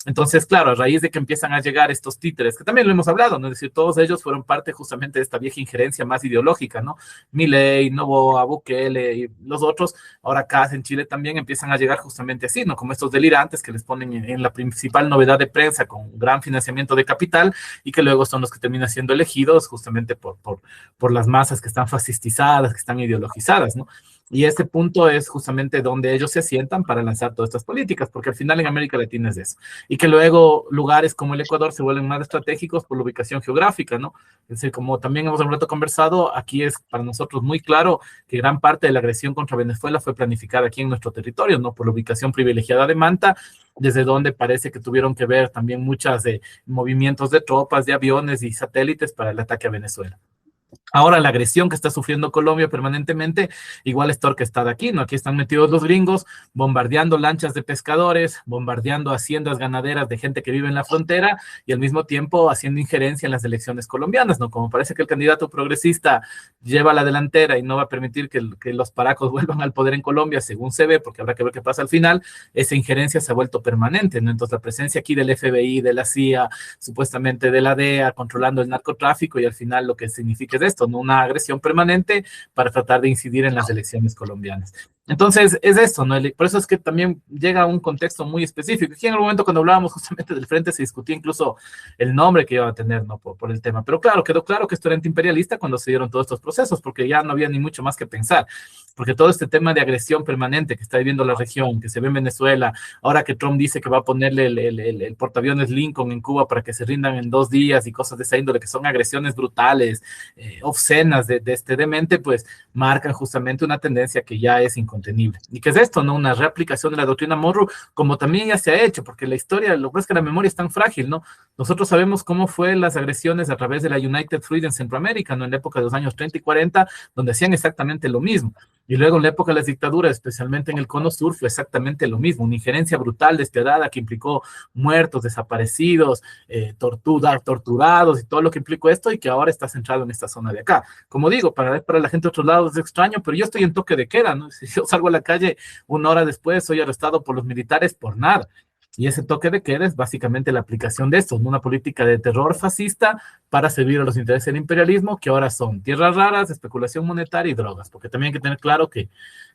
S2: Entonces, claro, a raíz de que empiezan a llegar estos títeres, que también lo hemos hablado, ¿no? Es decir, todos ellos fueron parte justamente de esta vieja injerencia más ideológica, ¿no? Milei, Noboa, Bukele y los otros, ahora acá en Chile también empiezan a llegar justamente así, ¿no? Como estos delirantes que les ponen en la principal novedad de prensa con gran financiamiento de capital y que luego son los que terminan siendo elegidos justamente por las masas que están fascistizadas, que están ideologizadas, ¿no? Y este punto es justamente donde ellos se asientan para lanzar todas estas políticas, porque al final en América Latina es eso. Y que luego lugares como el Ecuador se vuelven más estratégicos por la ubicación geográfica, ¿no? Es decir, como también hemos un rato conversado, aquí es para nosotros muy claro que gran parte de la agresión contra Venezuela fue planificada aquí en nuestro territorio, ¿no? Por la ubicación privilegiada de Manta, desde donde parece que tuvieron que ver también muchas movimientos de tropas, de aviones y satélites para el ataque a Venezuela. Ahora la agresión que está sufriendo Colombia permanentemente, igual está orquestada aquí, ¿no? Aquí están metidos los gringos, bombardeando lanchas de pescadores, bombardeando haciendas ganaderas de gente que vive en la frontera y al mismo tiempo haciendo injerencia en las elecciones colombianas, ¿no? Como parece que el candidato progresista lleva la delantera y no va a permitir que los paracos vuelvan al poder en Colombia, según se ve, porque habrá que ver qué pasa al final, esa injerencia se ha vuelto permanente, ¿no? Entonces la presencia aquí del FBI, de la CIA, supuestamente de la DEA, controlando el narcotráfico y al final lo que significa es esto, ¿no? Una agresión permanente para tratar de incidir en las elecciones colombianas. Entonces, es esto, ¿no? Por eso es que también llega a un contexto muy específico. Aquí en el momento cuando hablábamos justamente del frente se discutía incluso el nombre que iba a tener, ¿no? Por el tema. Pero claro, quedó claro que esto era antiimperialista cuando se dieron todos estos procesos, porque ya no había ni mucho más que pensar. Porque todo este tema de agresión permanente que está viviendo la región, que se ve en Venezuela, ahora que Trump dice que va a ponerle el portaaviones Lincoln en Cuba para que se rindan en 2 días y cosas de esa índole, que son agresiones brutales, obscenas de este demente, pues marcan justamente una tendencia que ya es incontenible. ¿Y qué es esto? ¿No? Una reaplicación de la doctrina Monroe, como también ya se ha hecho, porque la historia, lo que es que la memoria es tan frágil, ¿no? Nosotros sabemos cómo fue las agresiones a través de la United Fruit en Centroamérica, ¿no? En la época de los años 30 y 40, donde hacían exactamente lo mismo. Y luego en la época de las dictaduras, especialmente en el Cono Sur, fue exactamente lo mismo, una injerencia brutal, despiadada, que implicó muertos, desaparecidos, torturados y todo lo que implicó esto y que ahora está centrado en esta zona de acá. Como digo, para la gente de otros lados es extraño, pero yo estoy en toque de queda, ¿no? Si yo salgo a la calle 1 hora después, soy arrestado por los militares por nada. Y ese toque de queda es básicamente la aplicación de esto, una política de terror fascista para servir a los intereses del imperialismo, que ahora son tierras raras, especulación monetaria y drogas, porque también hay que tener claro que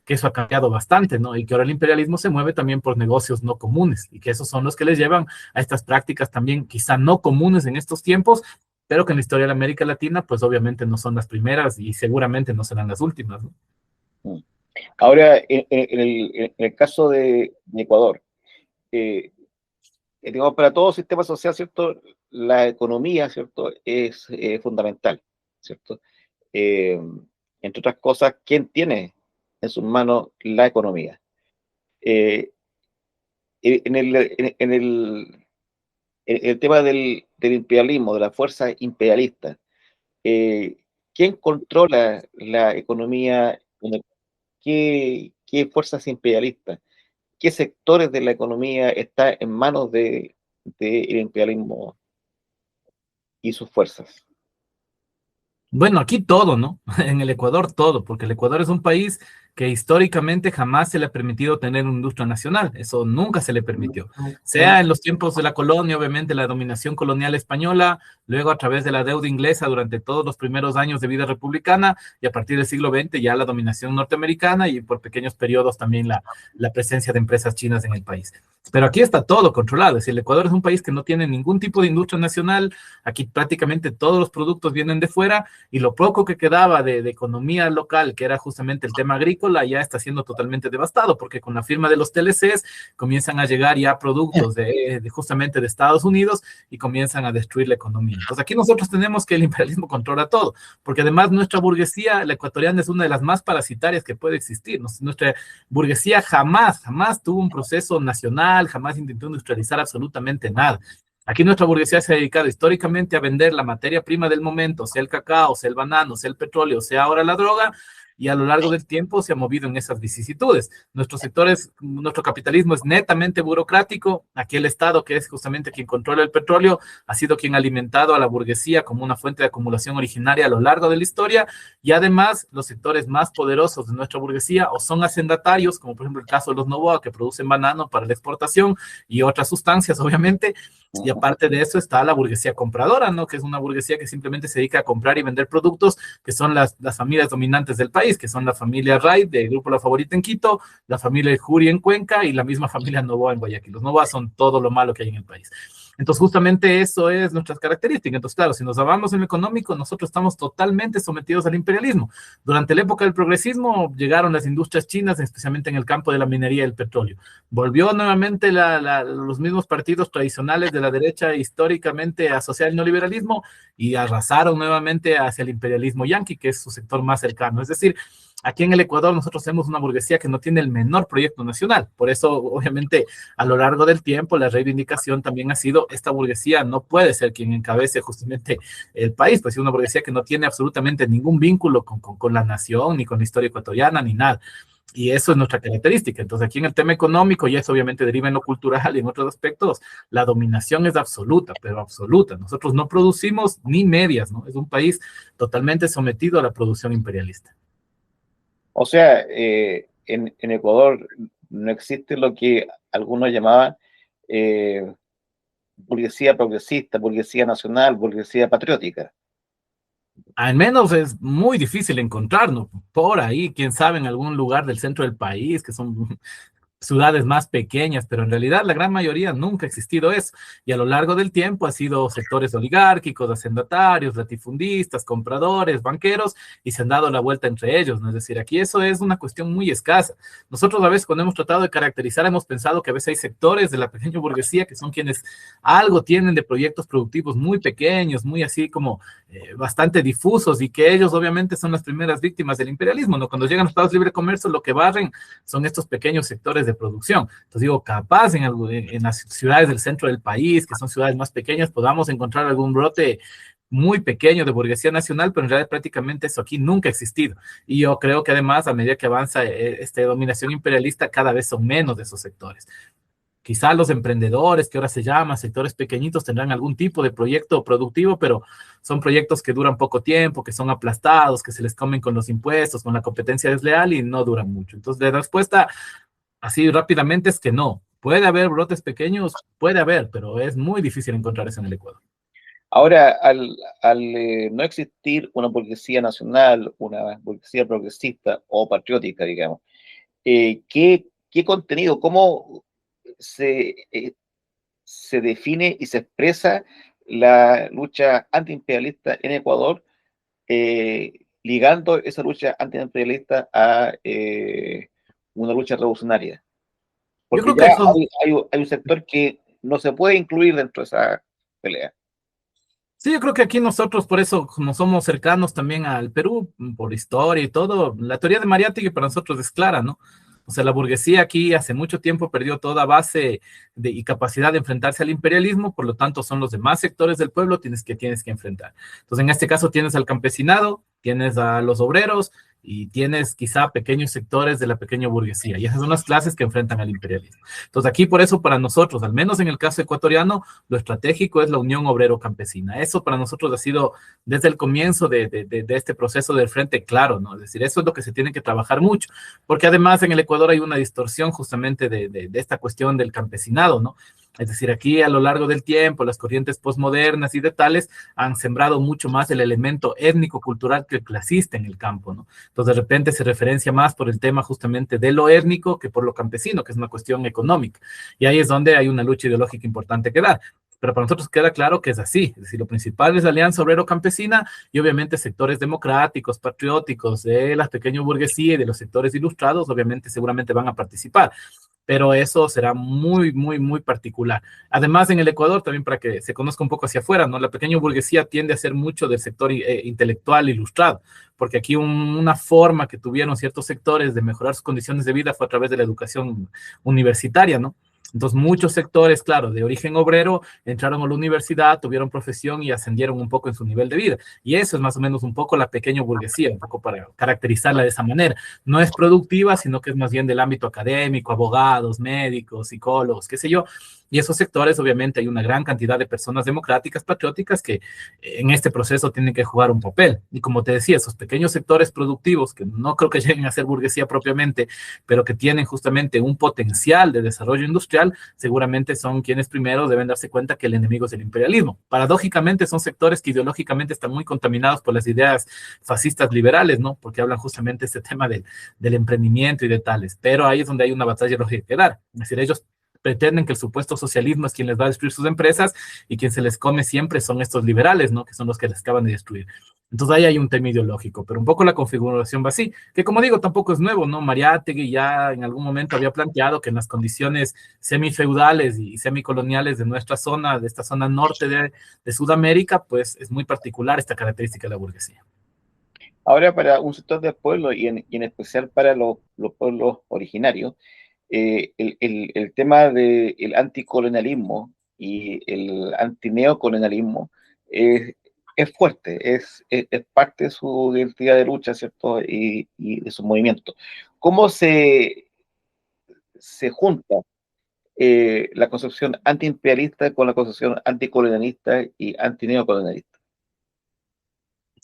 S2: eso ha cambiado bastante, ¿no? Y que ahora el imperialismo se mueve también por negocios no comunes, y que esos son los que les llevan a estas prácticas también quizá no comunes en estos tiempos, pero que en la historia de América Latina, pues obviamente no son las primeras y seguramente no serán las últimas, ¿no?
S1: Ahora, en el caso de Ecuador, digamos, para todo sistema social, ¿cierto? La economía, ¿cierto? Es fundamental, ¿cierto? Eh, Entre otras cosas, ¿quién tiene en sus manos la economía? Eh, en el tema del imperialismo, de la fuerza imperialista, eh, ¿quién controla la economía? ¿Qué fuerzas imperialistas? ¿Qué sectores de la economía está en manos del imperialismo y sus fuerzas?
S2: Bueno, aquí todo, ¿no? En el Ecuador todo, porque el Ecuador es un país que históricamente jamás se le ha permitido tener una industria nacional, eso nunca se le permitió. Sea en los tiempos de la colonia, obviamente la dominación colonial española, luego a través de la deuda inglesa durante todos los primeros años de vida republicana y a partir del siglo XX ya la dominación norteamericana y por pequeños periodos también la presencia de empresas chinas en el país. Pero aquí está todo controlado, es decir, el Ecuador es un país que no tiene ningún tipo de industria nacional, aquí prácticamente todos los productos vienen de fuera y lo poco que quedaba de economía local, que era justamente el tema agrícola, agrícola ya está siendo totalmente devastado, porque con la firma de los TLCs comienzan a llegar ya productos justamente de Estados Unidos y comienzan a destruir la economía. Entonces aquí nosotros tenemos que el imperialismo controla todo, porque además nuestra burguesía, la ecuatoriana, es una de las más parasitarias que puede existir. Nuestra burguesía jamás tuvo un proceso nacional, jamás intentó industrializar absolutamente nada. Aquí nuestra burguesía se ha dedicado históricamente a vender la materia prima del momento, sea el cacao, sea el banano, sea el petróleo, sea ahora la droga, y a lo largo del tiempo se ha movido en esas vicisitudes. Nuestro capitalismo es netamente burocrático. Aquí el Estado, que es justamente quien controla el petróleo, ha sido quien ha alimentado a la burguesía como una fuente de acumulación originaria a lo largo de la historia, y además los sectores más poderosos de nuestra burguesía o son hacendatarios, como por ejemplo el caso de los Novoa, que producen banano para la exportación y otras sustancias, obviamente, y aparte de eso está la burguesía compradora, ¿no? Que es una burguesía que simplemente se dedica a comprar y vender productos, que son las familias dominantes del país, que son la familia Ray, del Grupo La Favorita en Quito, la familia Juri en Cuenca y la misma familia Novoa en Guayaquil. Los Novoa son todo lo malo que hay en el país. Entonces, justamente eso es nuestras características. Entonces, claro, si nos hablamos en lo económico, nosotros estamos totalmente sometidos al imperialismo. Durante la época del progresismo llegaron las industrias chinas, especialmente en el campo de la minería y el petróleo. Volvió nuevamente los mismos partidos tradicionales de la derecha históricamente asociada al neoliberalismo y arrasaron nuevamente hacia el imperialismo yanqui, que es su sector más cercano. Es decir, aquí en el Ecuador nosotros tenemos una burguesía que no tiene el menor proyecto nacional. Por eso, obviamente, a lo largo del tiempo, la reivindicación también ha sido, esta burguesía no puede ser quien encabece justamente el país, pues es una burguesía que no tiene absolutamente ningún vínculo con la nación, ni con la historia ecuatoriana, ni nada. Y eso es nuestra característica. Entonces, aquí en el tema económico, y eso obviamente deriva en lo cultural y en otros aspectos, la dominación es absoluta, pero absoluta. Nosotros no producimos ni medias, ¿no? Es un país totalmente sometido a la producción imperialista.
S1: O sea, en Ecuador no existe lo que algunos llamaban eh, burguesía progresista, burguesía nacional, burguesía patriótica.
S2: Al menos es muy difícil encontrarnos por ahí, quién sabe, en algún lugar del centro del país, que son ciudades más pequeñas, pero en realidad la gran mayoría nunca ha existido eso. Y a lo largo del tiempo ha sido sectores oligárquicos, hacendatarios, latifundistas, compradores, banqueros, y se han dado la vuelta entre ellos, ¿no? Es decir, aquí eso es una cuestión muy escasa. Nosotros a veces cuando hemos tratado de caracterizar, hemos pensado que a veces hay sectores de la pequeña burguesía que son quienes algo tienen de proyectos productivos muy pequeños, muy así como bastante difusos, y que ellos obviamente son las primeras víctimas del imperialismo, ¿no? Cuando llegan los tratados de libre comercio, lo que barren son estos pequeños sectores de producción. Entonces digo, capaz en las ciudades del centro del país, que son ciudades más pequeñas, podamos encontrar algún brote muy pequeño de burguesía nacional, pero en realidad prácticamente eso aquí nunca ha existido. Y yo creo que además, a medida que avanza esta dominación imperialista, cada vez son menos de esos sectores. Quizá los emprendedores, que ahora se llaman sectores pequeñitos, tendrán algún tipo de proyecto productivo, pero son proyectos que duran poco tiempo, que son aplastados, que se les comen con los impuestos, con la competencia desleal y no duran mucho. Entonces, la respuesta así rápidamente es que no. Puede haber brotes pequeños, puede haber, pero es muy difícil encontrar eso en el Ecuador.
S1: Ahora, al no existir una burguesía nacional, una burguesía progresista o patriótica, digamos, ¿qué contenido, cómo se define y se expresa la lucha antiimperialista en Ecuador, ligando esa lucha antiimperialista a una lucha revolucionaria?
S2: Yo
S1: Porque
S2: creo que
S1: ya
S2: eso,
S1: hay un sector que no se puede incluir dentro de esa pelea.
S2: sí, yo creo que aquí nosotros, por eso, como somos cercanos también al Perú, por historia y todo, la teoría de Mariátegui para nosotros es clara, ¿no? O sea, la burguesía aquí hace mucho tiempo perdió toda base y capacidad de enfrentarse al imperialismo, por lo tanto son los demás sectores del pueblo tienes que enfrentar. Entonces, en este caso tienes al campesinado, tienes a los obreros y tienes quizá pequeños sectores de la pequeña burguesía, y esas son las clases que enfrentan al imperialismo. Entonces, aquí por eso para nosotros, al menos en el caso ecuatoriano, lo estratégico es la unión obrero-campesina. Eso para nosotros ha sido desde el comienzo de este proceso del frente claro, ¿no? Es decir, eso es lo que se tiene que trabajar mucho, porque además en el Ecuador hay una distorsión justamente de esta cuestión del campesinado, ¿no? Es decir, aquí a lo largo del tiempo, las corrientes postmodernas y de tales han sembrado mucho más el elemento étnico-cultural que el clasista en el campo, ¿no? Entonces, de repente se referencia más por el tema justamente de lo étnico que por lo campesino, que es una cuestión económica. Y ahí es donde hay una lucha ideológica importante que dar. pero para nosotros queda claro que es así. Es decir, lo principal es la Alianza Obrero-Campesina y obviamente sectores democráticos, patrióticos, de la pequeña burguesía y de los sectores ilustrados, obviamente seguramente van a participar, pero eso será muy, muy, muy particular. Además, en el Ecuador, también para que se conozca un poco hacia afuera, ¿no? La pequeña burguesía tiende a ser mucho del sector intelectual ilustrado, porque aquí una forma que tuvieron ciertos sectores de mejorar sus condiciones de vida fue a través de la educación universitaria, ¿no? Entonces, muchos sectores, claro, de origen obrero, entraron a la universidad, tuvieron profesión y ascendieron un poco en su nivel de vida. Y eso es más o menos un poco la pequeña burguesía, un poco para caracterizarla de esa manera. No es productiva, sino que es más bien del ámbito académico, abogados, médicos, psicólogos, qué sé yo. Y esos sectores, obviamente, hay una gran cantidad de personas democráticas, patrióticas, que en este proceso tienen que jugar un papel. Y como te decía, esos pequeños sectores productivos, que no creo que lleguen a ser burguesía propiamente, pero que tienen justamente un potencial de desarrollo industrial, seguramente son quienes primero deben darse cuenta que el enemigo es el imperialismo. Paradójicamente, son sectores que ideológicamente están muy contaminados por las ideas fascistas liberales, ¿no? Porque hablan justamente este tema del emprendimiento y de tales. Pero ahí es donde hay una batalla lógica que dar. Es decir, ellos pretenden que el supuesto socialismo es quien les va a destruir sus empresas y quien se les come siempre son estos liberales, ¿no? Que son los que les acaban de destruir. Entonces ahí hay un tema ideológico, pero un poco la configuración va así, que como digo, tampoco es nuevo, ¿no? Mariátegui ya en algún momento había planteado que en las condiciones semifeudales y semicoloniales de nuestra zona, de esta zona norte de Sudamérica, pues es muy particular esta característica de la burguesía.
S1: Ahora, para un sector del pueblo y en especial para los pueblos originarios, el tema del anticolonialismo y el antineocolonialismo es, es fuerte, es parte de su identidad de lucha, ¿cierto? Y de su movimiento. ¿Cómo se junta la concepción antiimperialista con la concepción anticolonialista y antineocolonialista?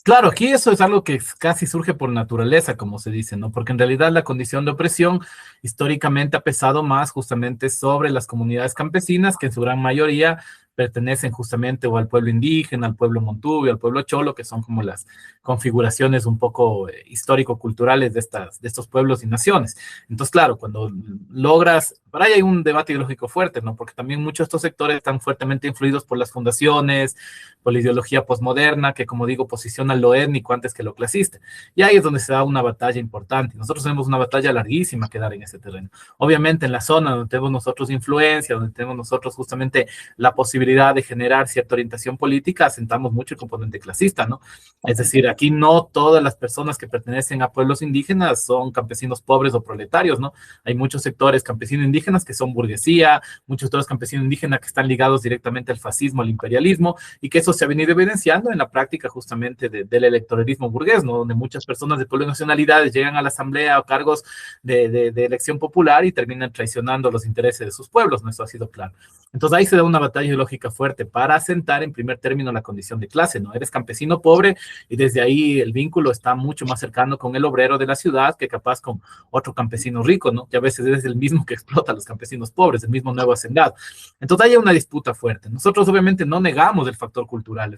S2: Claro, aquí eso es algo que casi surge por naturaleza, como se dice, ¿no? Porque en realidad la condición de opresión históricamente ha pesado más justamente sobre las comunidades campesinas, que en su gran mayoría pertenecen justamente o al pueblo indígena, al pueblo montubio, al pueblo cholo, que son como las configuraciones un poco histórico-culturales de estos pueblos y naciones. Entonces, claro, cuando logras, por ahí hay un debate ideológico fuerte, ¿no? Porque también muchos de estos sectores están fuertemente influidos por las fundaciones, por la ideología posmoderna, que como digo, posiciona lo étnico antes que lo clasista. Y ahí es donde se da una batalla importante. Nosotros tenemos una batalla larguísima que dar en ese terreno. Obviamente en la zona donde tenemos nosotros influencia, donde tenemos nosotros justamente la posibilidad de generar cierta orientación política, asentamos mucho el componente clasista, ¿no? Es decir, aquí no todas las personas que pertenecen a pueblos indígenas son campesinos pobres o proletarios, ¿no? Hay muchos sectores campesinos indígenas que son burguesía, muchos sectores campesinos indígenas que están ligados directamente al fascismo, al imperialismo, y que eso se ha venido evidenciando en la práctica justamente del electoralismo burgués, ¿no? Donde muchas personas de pueblo y nacionalidades llegan a la asamblea o cargos de elección popular y terminan traicionando los intereses de sus pueblos, ¿no? Eso ha sido claro. Entonces ahí se da una batalla ideológica fuerte para asentar en primer término la condición de clase, ¿no? Eres campesino pobre y desde ahí el vínculo está mucho más cercano con el obrero de la ciudad que capaz con otro campesino rico, ¿no? Que a veces es el mismo que explota a los campesinos pobres, el mismo nuevo hacendado. Entonces hay una disputa fuerte. Nosotros obviamente no negamos el factor cultural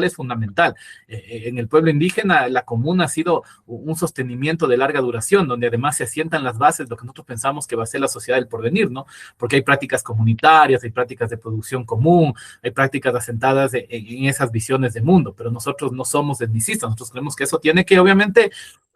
S2: es fundamental. En el pueblo indígena la comuna ha sido un sostenimiento de larga duración, donde además se asientan las bases de lo que nosotros pensamos que va a ser la sociedad del porvenir, ¿no? Porque hay prácticas comunitarias, hay prácticas de producción común, hay prácticas asentadas en esas visiones de mundo, pero nosotros no somos etnicistas, nosotros creemos que eso tiene que obviamente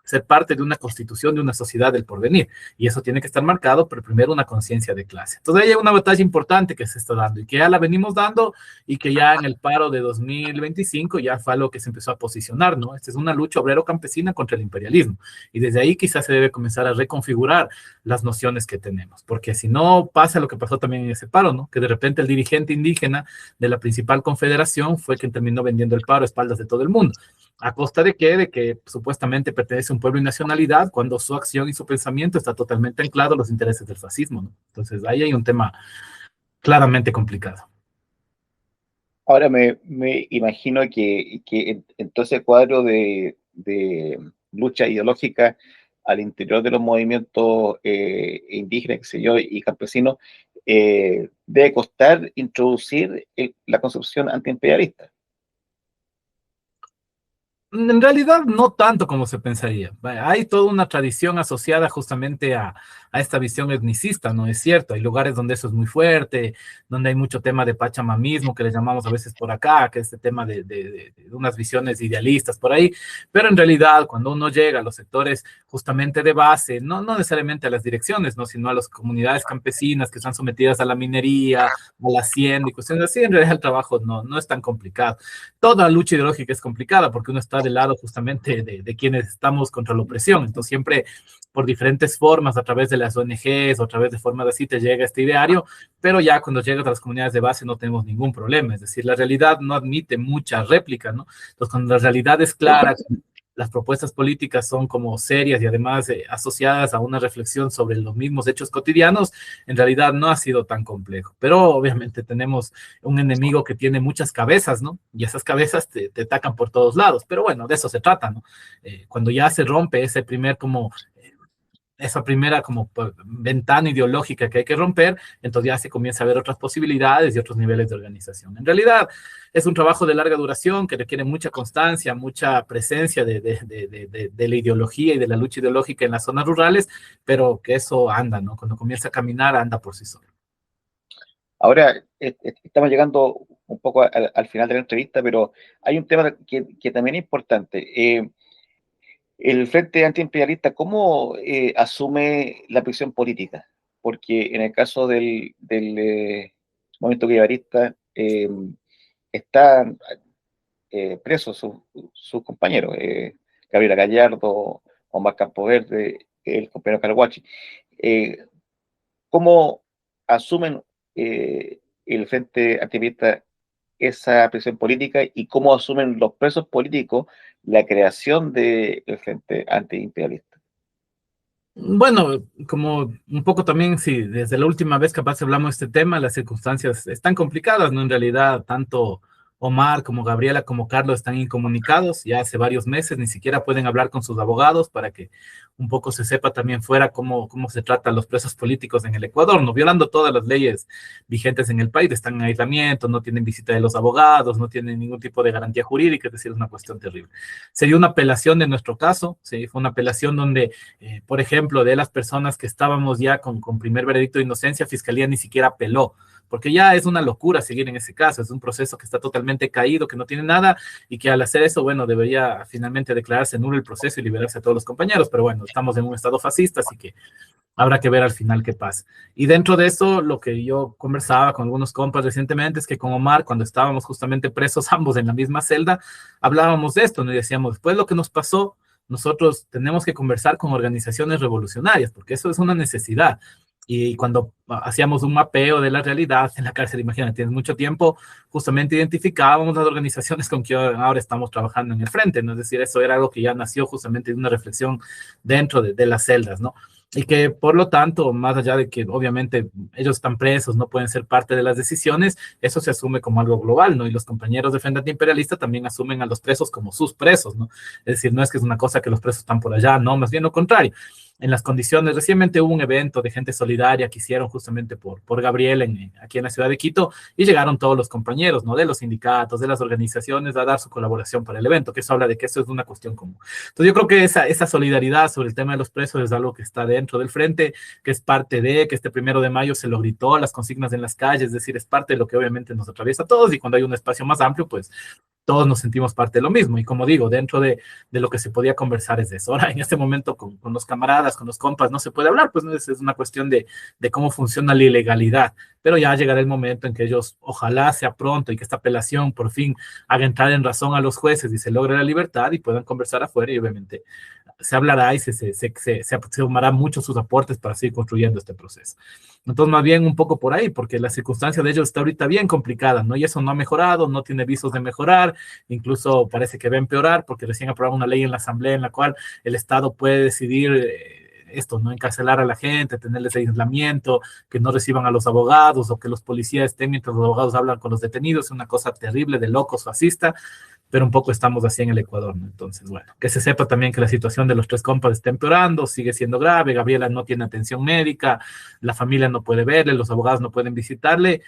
S2: ser parte de una constitución de una sociedad del porvenir. Y eso tiene que estar marcado por primero una conciencia de clase. Entonces hay una batalla importante que se está dando y que ya la venimos dando y que ya en el paro de 2025 ya fue algo que se empezó a posicionar, ¿no? Esta es una lucha obrero-campesina contra el imperialismo. Y desde ahí quizás se debe comenzar a reconfigurar las nociones que tenemos, porque si no pasa lo que pasó también en ese paro, ¿no? Que de repente el dirigente indígena de la principal confederación fue quien terminó vendiendo el paro a espaldas de todo el mundo. ¿A costa de qué? De que supuestamente pertenece a un pueblo y nacionalidad, cuando su acción y su pensamiento está totalmente anclado a los intereses del fascismo, ¿no? Entonces, ahí hay un tema claramente complicado.
S1: Ahora me imagino que en todo ese cuadro de lucha ideológica al interior de los movimientos indígenas, qué sé yo, y campesinos, debe costar introducir la concepción antiimperialista.
S2: En realidad no tanto como se pensaría. Hay toda una tradición asociada justamente a esta visión etnicista, ¿no? Es cierto, hay lugares donde eso es muy fuerte, donde hay mucho tema de pachamamismo, que le llamamos a veces por acá, que es este tema de unas visiones idealistas por ahí, pero en realidad cuando uno llega a los sectores justamente de base, no necesariamente a las direcciones, ¿no? Sino a las comunidades campesinas que están sometidas a la minería, a la hacienda y cuestiones así, en realidad el trabajo no es tan complicado. Toda lucha ideológica es complicada porque uno está del lado justamente de quienes estamos contra la opresión. Entonces, siempre por diferentes formas, a través de las ONGs o a través de formas así, te llega este ideario, pero ya cuando llegas a las comunidades de base no tenemos ningún problema. Es decir, la realidad no admite mucha réplica, ¿no? Entonces, cuando la realidad es clara, las propuestas políticas son como serias y además asociadas a una reflexión sobre los mismos hechos cotidianos, en realidad no ha sido tan complejo. Pero obviamente tenemos un enemigo que tiene muchas cabezas, ¿no? Y esas cabezas te atacan por todos lados. Pero bueno, de eso se trata, ¿no? Cuando ya se rompe ese primer como esa primera como ventana ideológica que hay que romper, entonces ya se comienza a ver otras posibilidades y otros niveles de organización. En realidad es un trabajo de larga duración que requiere mucha constancia, mucha presencia de la ideología y de la lucha ideológica en las zonas rurales, pero que eso anda, ¿no? Cuando comienza a caminar, anda por sí solo.
S1: Ahora, estamos llegando un poco al final de la entrevista, pero hay un tema que también es importante. El Frente Antiimperialista, ¿cómo asume la prisión política? Porque en el caso del movimiento guivarista, están presos sus compañeros, Gabriela Gallardo, Omar Campoverde, el compañero Calguachi. Eh, ¿Cómo asumen el Frente Antiimperialista esa presión política y cómo asumen los presos políticos la creación del Frente Antiimperialista?
S2: Bueno, como un poco también, sí, desde la última vez capaz hablamos de este tema, las circunstancias están complicadas, ¿no? En realidad, tanto Omar como Gabriela como Carlos están incomunicados ya hace varios meses, ni siquiera pueden hablar con sus abogados para que un poco se sepa también fuera cómo se trata a los presos políticos en el Ecuador, ¿no? Violando todas las leyes vigentes en el país, están en aislamiento, no tienen visita de los abogados, no tienen ningún tipo de garantía jurídica, es decir, es una cuestión terrible. Se dio una apelación de nuestro caso, ¿sí? Fue una apelación donde por ejemplo, de las personas que estábamos ya con primer veredicto de inocencia, Fiscalía ni siquiera apeló, porque ya es una locura seguir en ese caso, es un proceso que está totalmente caído, que no tiene nada, y que al hacer eso, bueno, debería finalmente declararse nulo el proceso y liberarse a todos los compañeros, pero bueno, estamos en un estado fascista, así que habrá que ver al final qué pasa. Y dentro de eso, lo que yo conversaba con algunos compas recientemente es que con Omar, cuando estábamos justamente presos ambos en la misma celda, hablábamos de esto, ¿no? Y decíamos, después de lo que nos pasó, nosotros tenemos que conversar con organizaciones revolucionarias, porque eso es una necesidad. Y cuando hacíamos un mapeo de la realidad en la cárcel, imagínate, tienes mucho tiempo, justamente identificábamos las organizaciones con que ahora estamos trabajando en el frente, ¿no? Es decir, eso era algo que ya nació justamente de una reflexión dentro de las celdas, ¿no? Y que por lo tanto, más allá de que obviamente ellos están presos, no pueden ser parte de las decisiones, eso se asume como algo global, ¿no? Y los compañeros de Frente Antiimperialista también asumen a los presos como sus presos, ¿no? Es decir, no es que es una cosa que los presos están por allá, no, más bien lo contrario. En las condiciones, recientemente hubo un evento de gente solidaria que hicieron justamente por Gabriel aquí en la ciudad de Quito y llegaron todos los compañeros, ¿no? De los sindicatos, de las organizaciones a dar su colaboración para el evento, que eso habla de que eso es una cuestión común. Entonces yo creo que esa solidaridad sobre el tema de los presos es algo que está dentro del frente, que es parte de, que este 1 de mayo se lo gritó, las consignas en las calles, es decir, es parte de lo que obviamente nos atraviesa a todos y cuando hay un espacio más amplio, pues todos nos sentimos parte de lo mismo. Y como digo, dentro de lo que se podía conversar es de eso. Ahora, en este momento, con los camaradas, con los compas, no se puede hablar, pues no es una cuestión de cómo funciona la ilegalidad. Pero ya llegará el momento en que ellos, ojalá sea pronto y que esta apelación por fin haga entrar en razón a los jueces y se logre la libertad y puedan conversar afuera y obviamente se hablará y se sumarán muchos sus aportes para seguir construyendo este proceso. Entonces, más bien un poco por ahí, porque la circunstancia de ellos está ahorita bien complicada, ¿no? Y eso no ha mejorado, no tiene visos de mejorar, incluso parece que va a empeorar, porque recién aprobaron una ley en la Asamblea en la cual el Estado puede decidir esto, ¿no? Encarcelar a la gente, tenerles aislamiento, que no reciban a los abogados o que los policías estén mientras los abogados hablan con los detenidos, es una cosa terrible de locos fascista, pero un poco estamos así en el Ecuador, ¿no? Entonces, bueno, que se sepa también que la situación de los tres compas está empeorando, sigue siendo grave, Gabriela no tiene atención médica, la familia no puede verle, los abogados no pueden visitarle,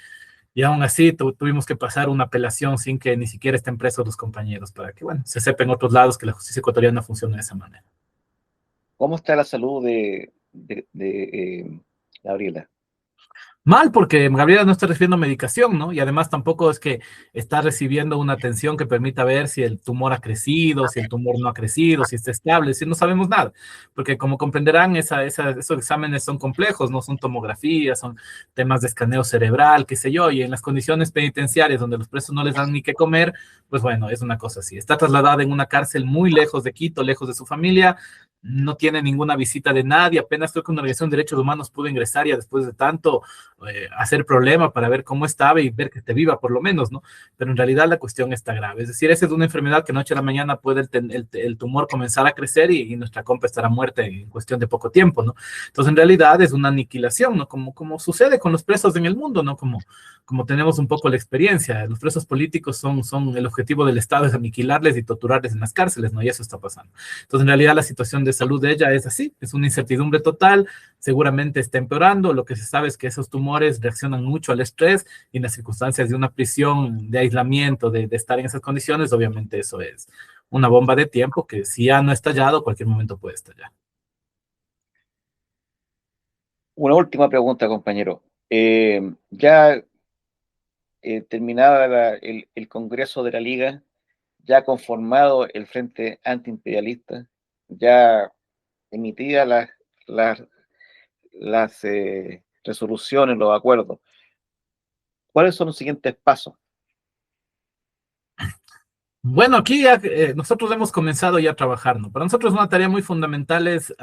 S2: Y aún así tuvimos que pasar una apelación sin que ni siquiera estén presos los compañeros, para que, bueno, se sepa en otros lados que la justicia ecuatoriana funciona de esa manera.
S1: ¿Cómo está la salud de Gabriela?
S2: Mal, porque Gabriela no está recibiendo medicación, ¿no? Y además tampoco es que está recibiendo una atención que permita ver si el tumor ha crecido, si el tumor no ha crecido, si está estable, si no sabemos nada. Porque como comprenderán, esos exámenes son complejos, no son tomografías, son temas de escaneo cerebral, qué sé yo, y en las condiciones penitenciarias donde los presos no les dan ni qué comer, pues bueno, es una cosa así. Está trasladada en una cárcel muy lejos de Quito, lejos de su familia, no tiene ninguna visita de nadie, apenas creo que una organización de derechos humanos pudo ingresar ya después de tanto hacer problema para ver cómo estaba y ver que esté viva por lo menos, ¿no? Pero en realidad la cuestión está grave. Es decir, esa es una enfermedad que noche a la mañana puede el tumor comenzar a crecer y nuestra compa estará muerta en cuestión de poco tiempo, ¿no? Entonces en realidad es una aniquilación, ¿no? Como sucede con los presos en el mundo, ¿no? Como tenemos un poco la experiencia, los presos políticos son el objetivo del Estado es aniquilarles y torturarles en las cárceles, ¿no? Y eso está pasando. Entonces en realidad la situación de salud de ella es así, es una incertidumbre total, seguramente está empeorando. Lo que se sabe es que esos tumores reaccionan mucho al estrés y en las circunstancias de una prisión, de aislamiento, de estar en esas condiciones, obviamente eso es una bomba de tiempo que si ya no ha estallado, cualquier momento puede estallar.
S1: Una última pregunta, compañero. Ya terminada el Congreso de la Liga, ya conformado el Frente Antiimperialista, ya emitidas las, las resoluciones, los acuerdos, ¿cuáles son los siguientes pasos?
S2: Bueno, aquí ya, nosotros hemos comenzado ya a trabajar, ¿no? Para nosotros una tarea muy fundamental es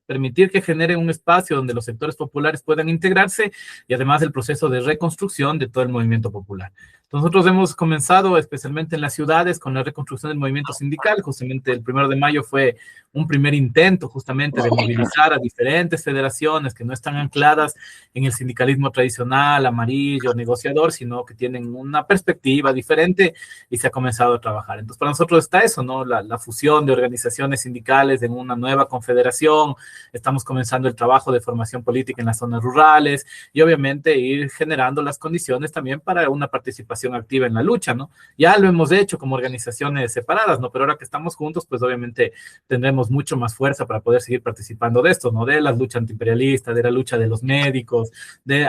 S2: permitir que genere un espacio donde los sectores populares puedan integrarse y además el proceso de reconstrucción de todo el movimiento popular. Nosotros hemos comenzado especialmente en las ciudades con la reconstrucción del movimiento sindical. Justamente el 1 de mayo fue un primer intento justamente de movilizar a diferentes federaciones que no están ancladas en el sindicalismo tradicional, amarillo, negociador, sino que tienen una perspectiva diferente y se ha comenzado a trabajar. Entonces, para nosotros está eso, ¿no? La fusión de organizaciones sindicales en una nueva confederación. Estamos comenzando el trabajo de formación política en las zonas rurales y obviamente ir generando las condiciones también para una participación activa en la lucha, ¿no? Ya lo hemos hecho como organizaciones separadas, ¿no? Pero ahora que estamos juntos, pues obviamente tendremos mucho más fuerza para poder seguir participando de esto, ¿no? De la lucha antiimperialista, de la lucha de los médicos,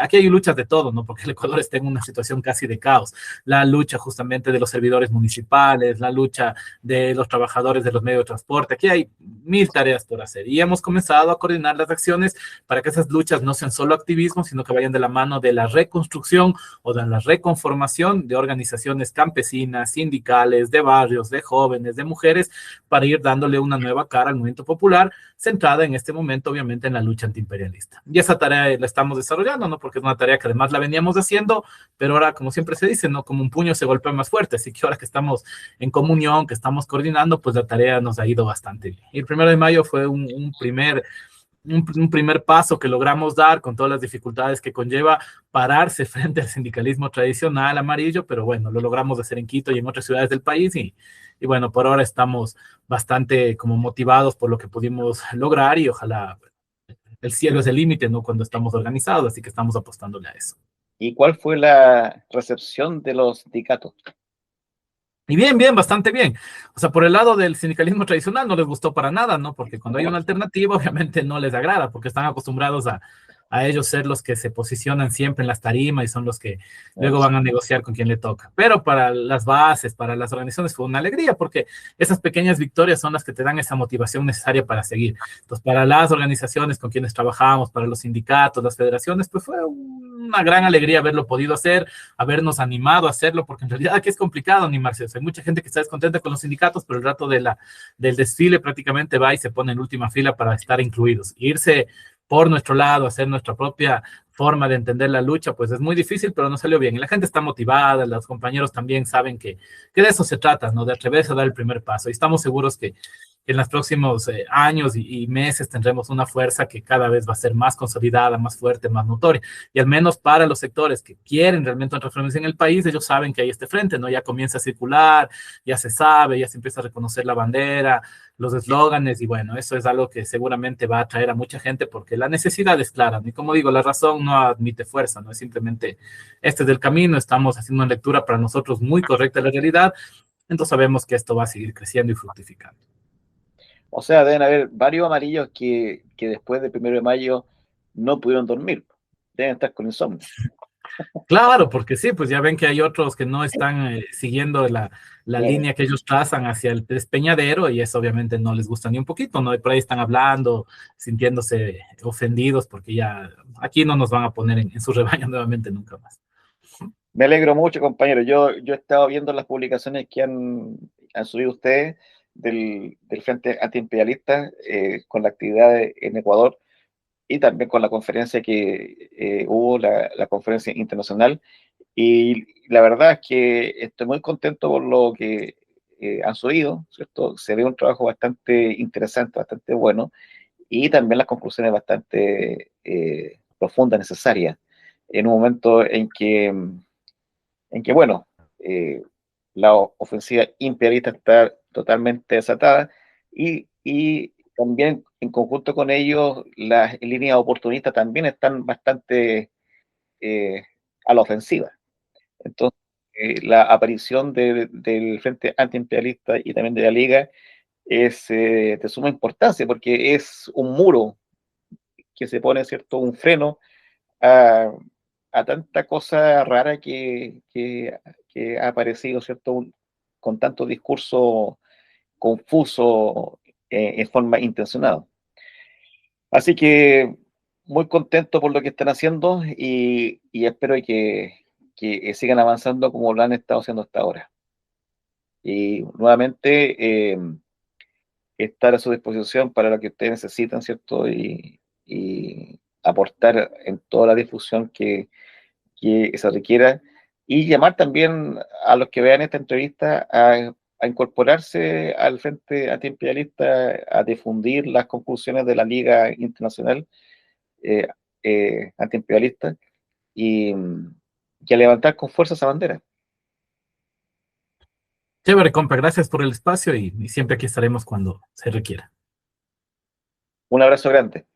S2: aquí hay luchas de todo, ¿no? Porque el Ecuador está en una situación casi de caos. La lucha justamente de los servidores municipales, la lucha de los trabajadores de los medios de transporte, aquí hay mil tareas por hacer y hemos comenzado a coordinar las acciones para que esas luchas no sean solo activismo, sino que vayan de la mano de la reconstrucción o de la reconformación de organizaciones campesinas, sindicales, de barrios, de jóvenes, de mujeres, para ir dándole una nueva cara al movimiento popular, centrada en este momento, obviamente, en la lucha antiimperialista. Y esa tarea la estamos desarrollando, ¿no? Porque es una tarea que además la veníamos haciendo, pero ahora, como siempre se dice, ¿no? Como un puño se golpea más fuerte, así que ahora que estamos en comunión, que estamos coordinando, pues la tarea nos ha ido bastante bien. Y el 1 de mayo fue un primer paso que logramos dar con todas las dificultades que conlleva pararse frente al sindicalismo tradicional amarillo, pero bueno, lo logramos hacer en Quito y en otras ciudades del país y bueno, por ahora estamos bastante como motivados por lo que pudimos lograr y ojalá el cielo es el límite, ¿no? Cuando estamos organizados, así que estamos apostándole a eso.
S1: ¿Y cuál fue la recepción de los sindicatos?
S2: Y bien, bien, bastante bien. O sea, por el lado del sindicalismo tradicional no les gustó para nada, ¿no? Porque cuando hay una alternativa, obviamente no les agrada, porque están acostumbrados a ellos ser los que se posicionan siempre en las tarimas y son los que luego van a negociar con quien le toca. Pero para las bases, para las organizaciones fue una alegría, porque esas pequeñas victorias son las que te dan esa motivación necesaria para seguir. Entonces, para las organizaciones con quienes trabajamos, para los sindicatos, las federaciones, pues fue una gran alegría haberlo podido hacer, habernos animado a hacerlo, porque en realidad aquí es complicado animarse. O sea, hay mucha gente que está descontenta con los sindicatos, pero el rato del desfile prácticamente va y se pone en última fila para estar incluidos. Irse por nuestro lado, hacer nuestra propia forma de entender la lucha, pues es muy difícil, pero no salió bien. Y la gente está motivada, los compañeros también saben que de eso se trata, ¿no? De atreverse a dar el primer paso. Y estamos seguros que que en los próximos años y meses tendremos una fuerza que cada vez va a ser más consolidada, más fuerte, más notoria. Y al menos para los sectores que quieren realmente una transformación en el país, ellos saben que hay este frente, ¿no? Ya comienza a circular, ya se sabe, ya se empieza a reconocer la bandera, los eslóganes, y bueno, eso es algo que seguramente va a atraer a mucha gente porque la necesidad es clara, ¿no? Y como digo, la razón no admite fuerza, ¿no? Es simplemente, este es el camino, estamos haciendo una lectura para nosotros muy correcta de la realidad, entonces sabemos que esto va a seguir creciendo y fructificando.
S1: O sea, deben haber varios amarillos que después del 1 de mayo no pudieron dormir. Deben estar con insomnio.
S2: Claro, porque sí, pues ya ven que hay otros que no están siguiendo la
S1: Claro.
S2: línea que ellos trazan hacia el despeñadero y eso obviamente no les gusta ni un poquito, ¿no? Y por ahí están hablando, sintiéndose ofendidos porque ya aquí no nos van a poner en su rebaño nuevamente nunca más.
S1: Me alegro mucho, compañero. Yo he estado viendo las publicaciones que han subido ustedes del Frente Antiimperialista con la actividad en Ecuador y también con la conferencia que hubo, la conferencia internacional. Y la verdad es que estoy muy contento por lo que han subido, ¿cierto? Se ve un trabajo bastante interesante, bastante bueno, y también las conclusiones bastante profundas, necesarias, en un momento en que bueno, eh, la ofensiva imperialista está totalmente desatada y también en conjunto con ellos las líneas oportunistas también están bastante eh, a la ofensiva. Entonces, la aparición del Frente Antiimperialista y también de la Liga es de suma importancia porque es un muro que se pone, ¿cierto?, un freno a, a tanta cosa rara que ha aparecido, ¿cierto?, con tanto discurso confuso en forma intencionada. Así que muy contento por lo que están haciendo y espero que sigan avanzando como lo han estado haciendo hasta ahora. Y nuevamente estar a su disposición para lo que ustedes necesitan, ¿cierto? Y aportar en toda la difusión que se requiera y llamar también a los que vean esta entrevista a incorporarse al Frente Antiimperialista, a difundir las conclusiones de la Liga Internacional eh, Antiimperialista y a levantar con fuerza esa bandera.
S2: Chévere, compa, gracias por el espacio y siempre aquí estaremos cuando se requiera.
S1: Un abrazo grande.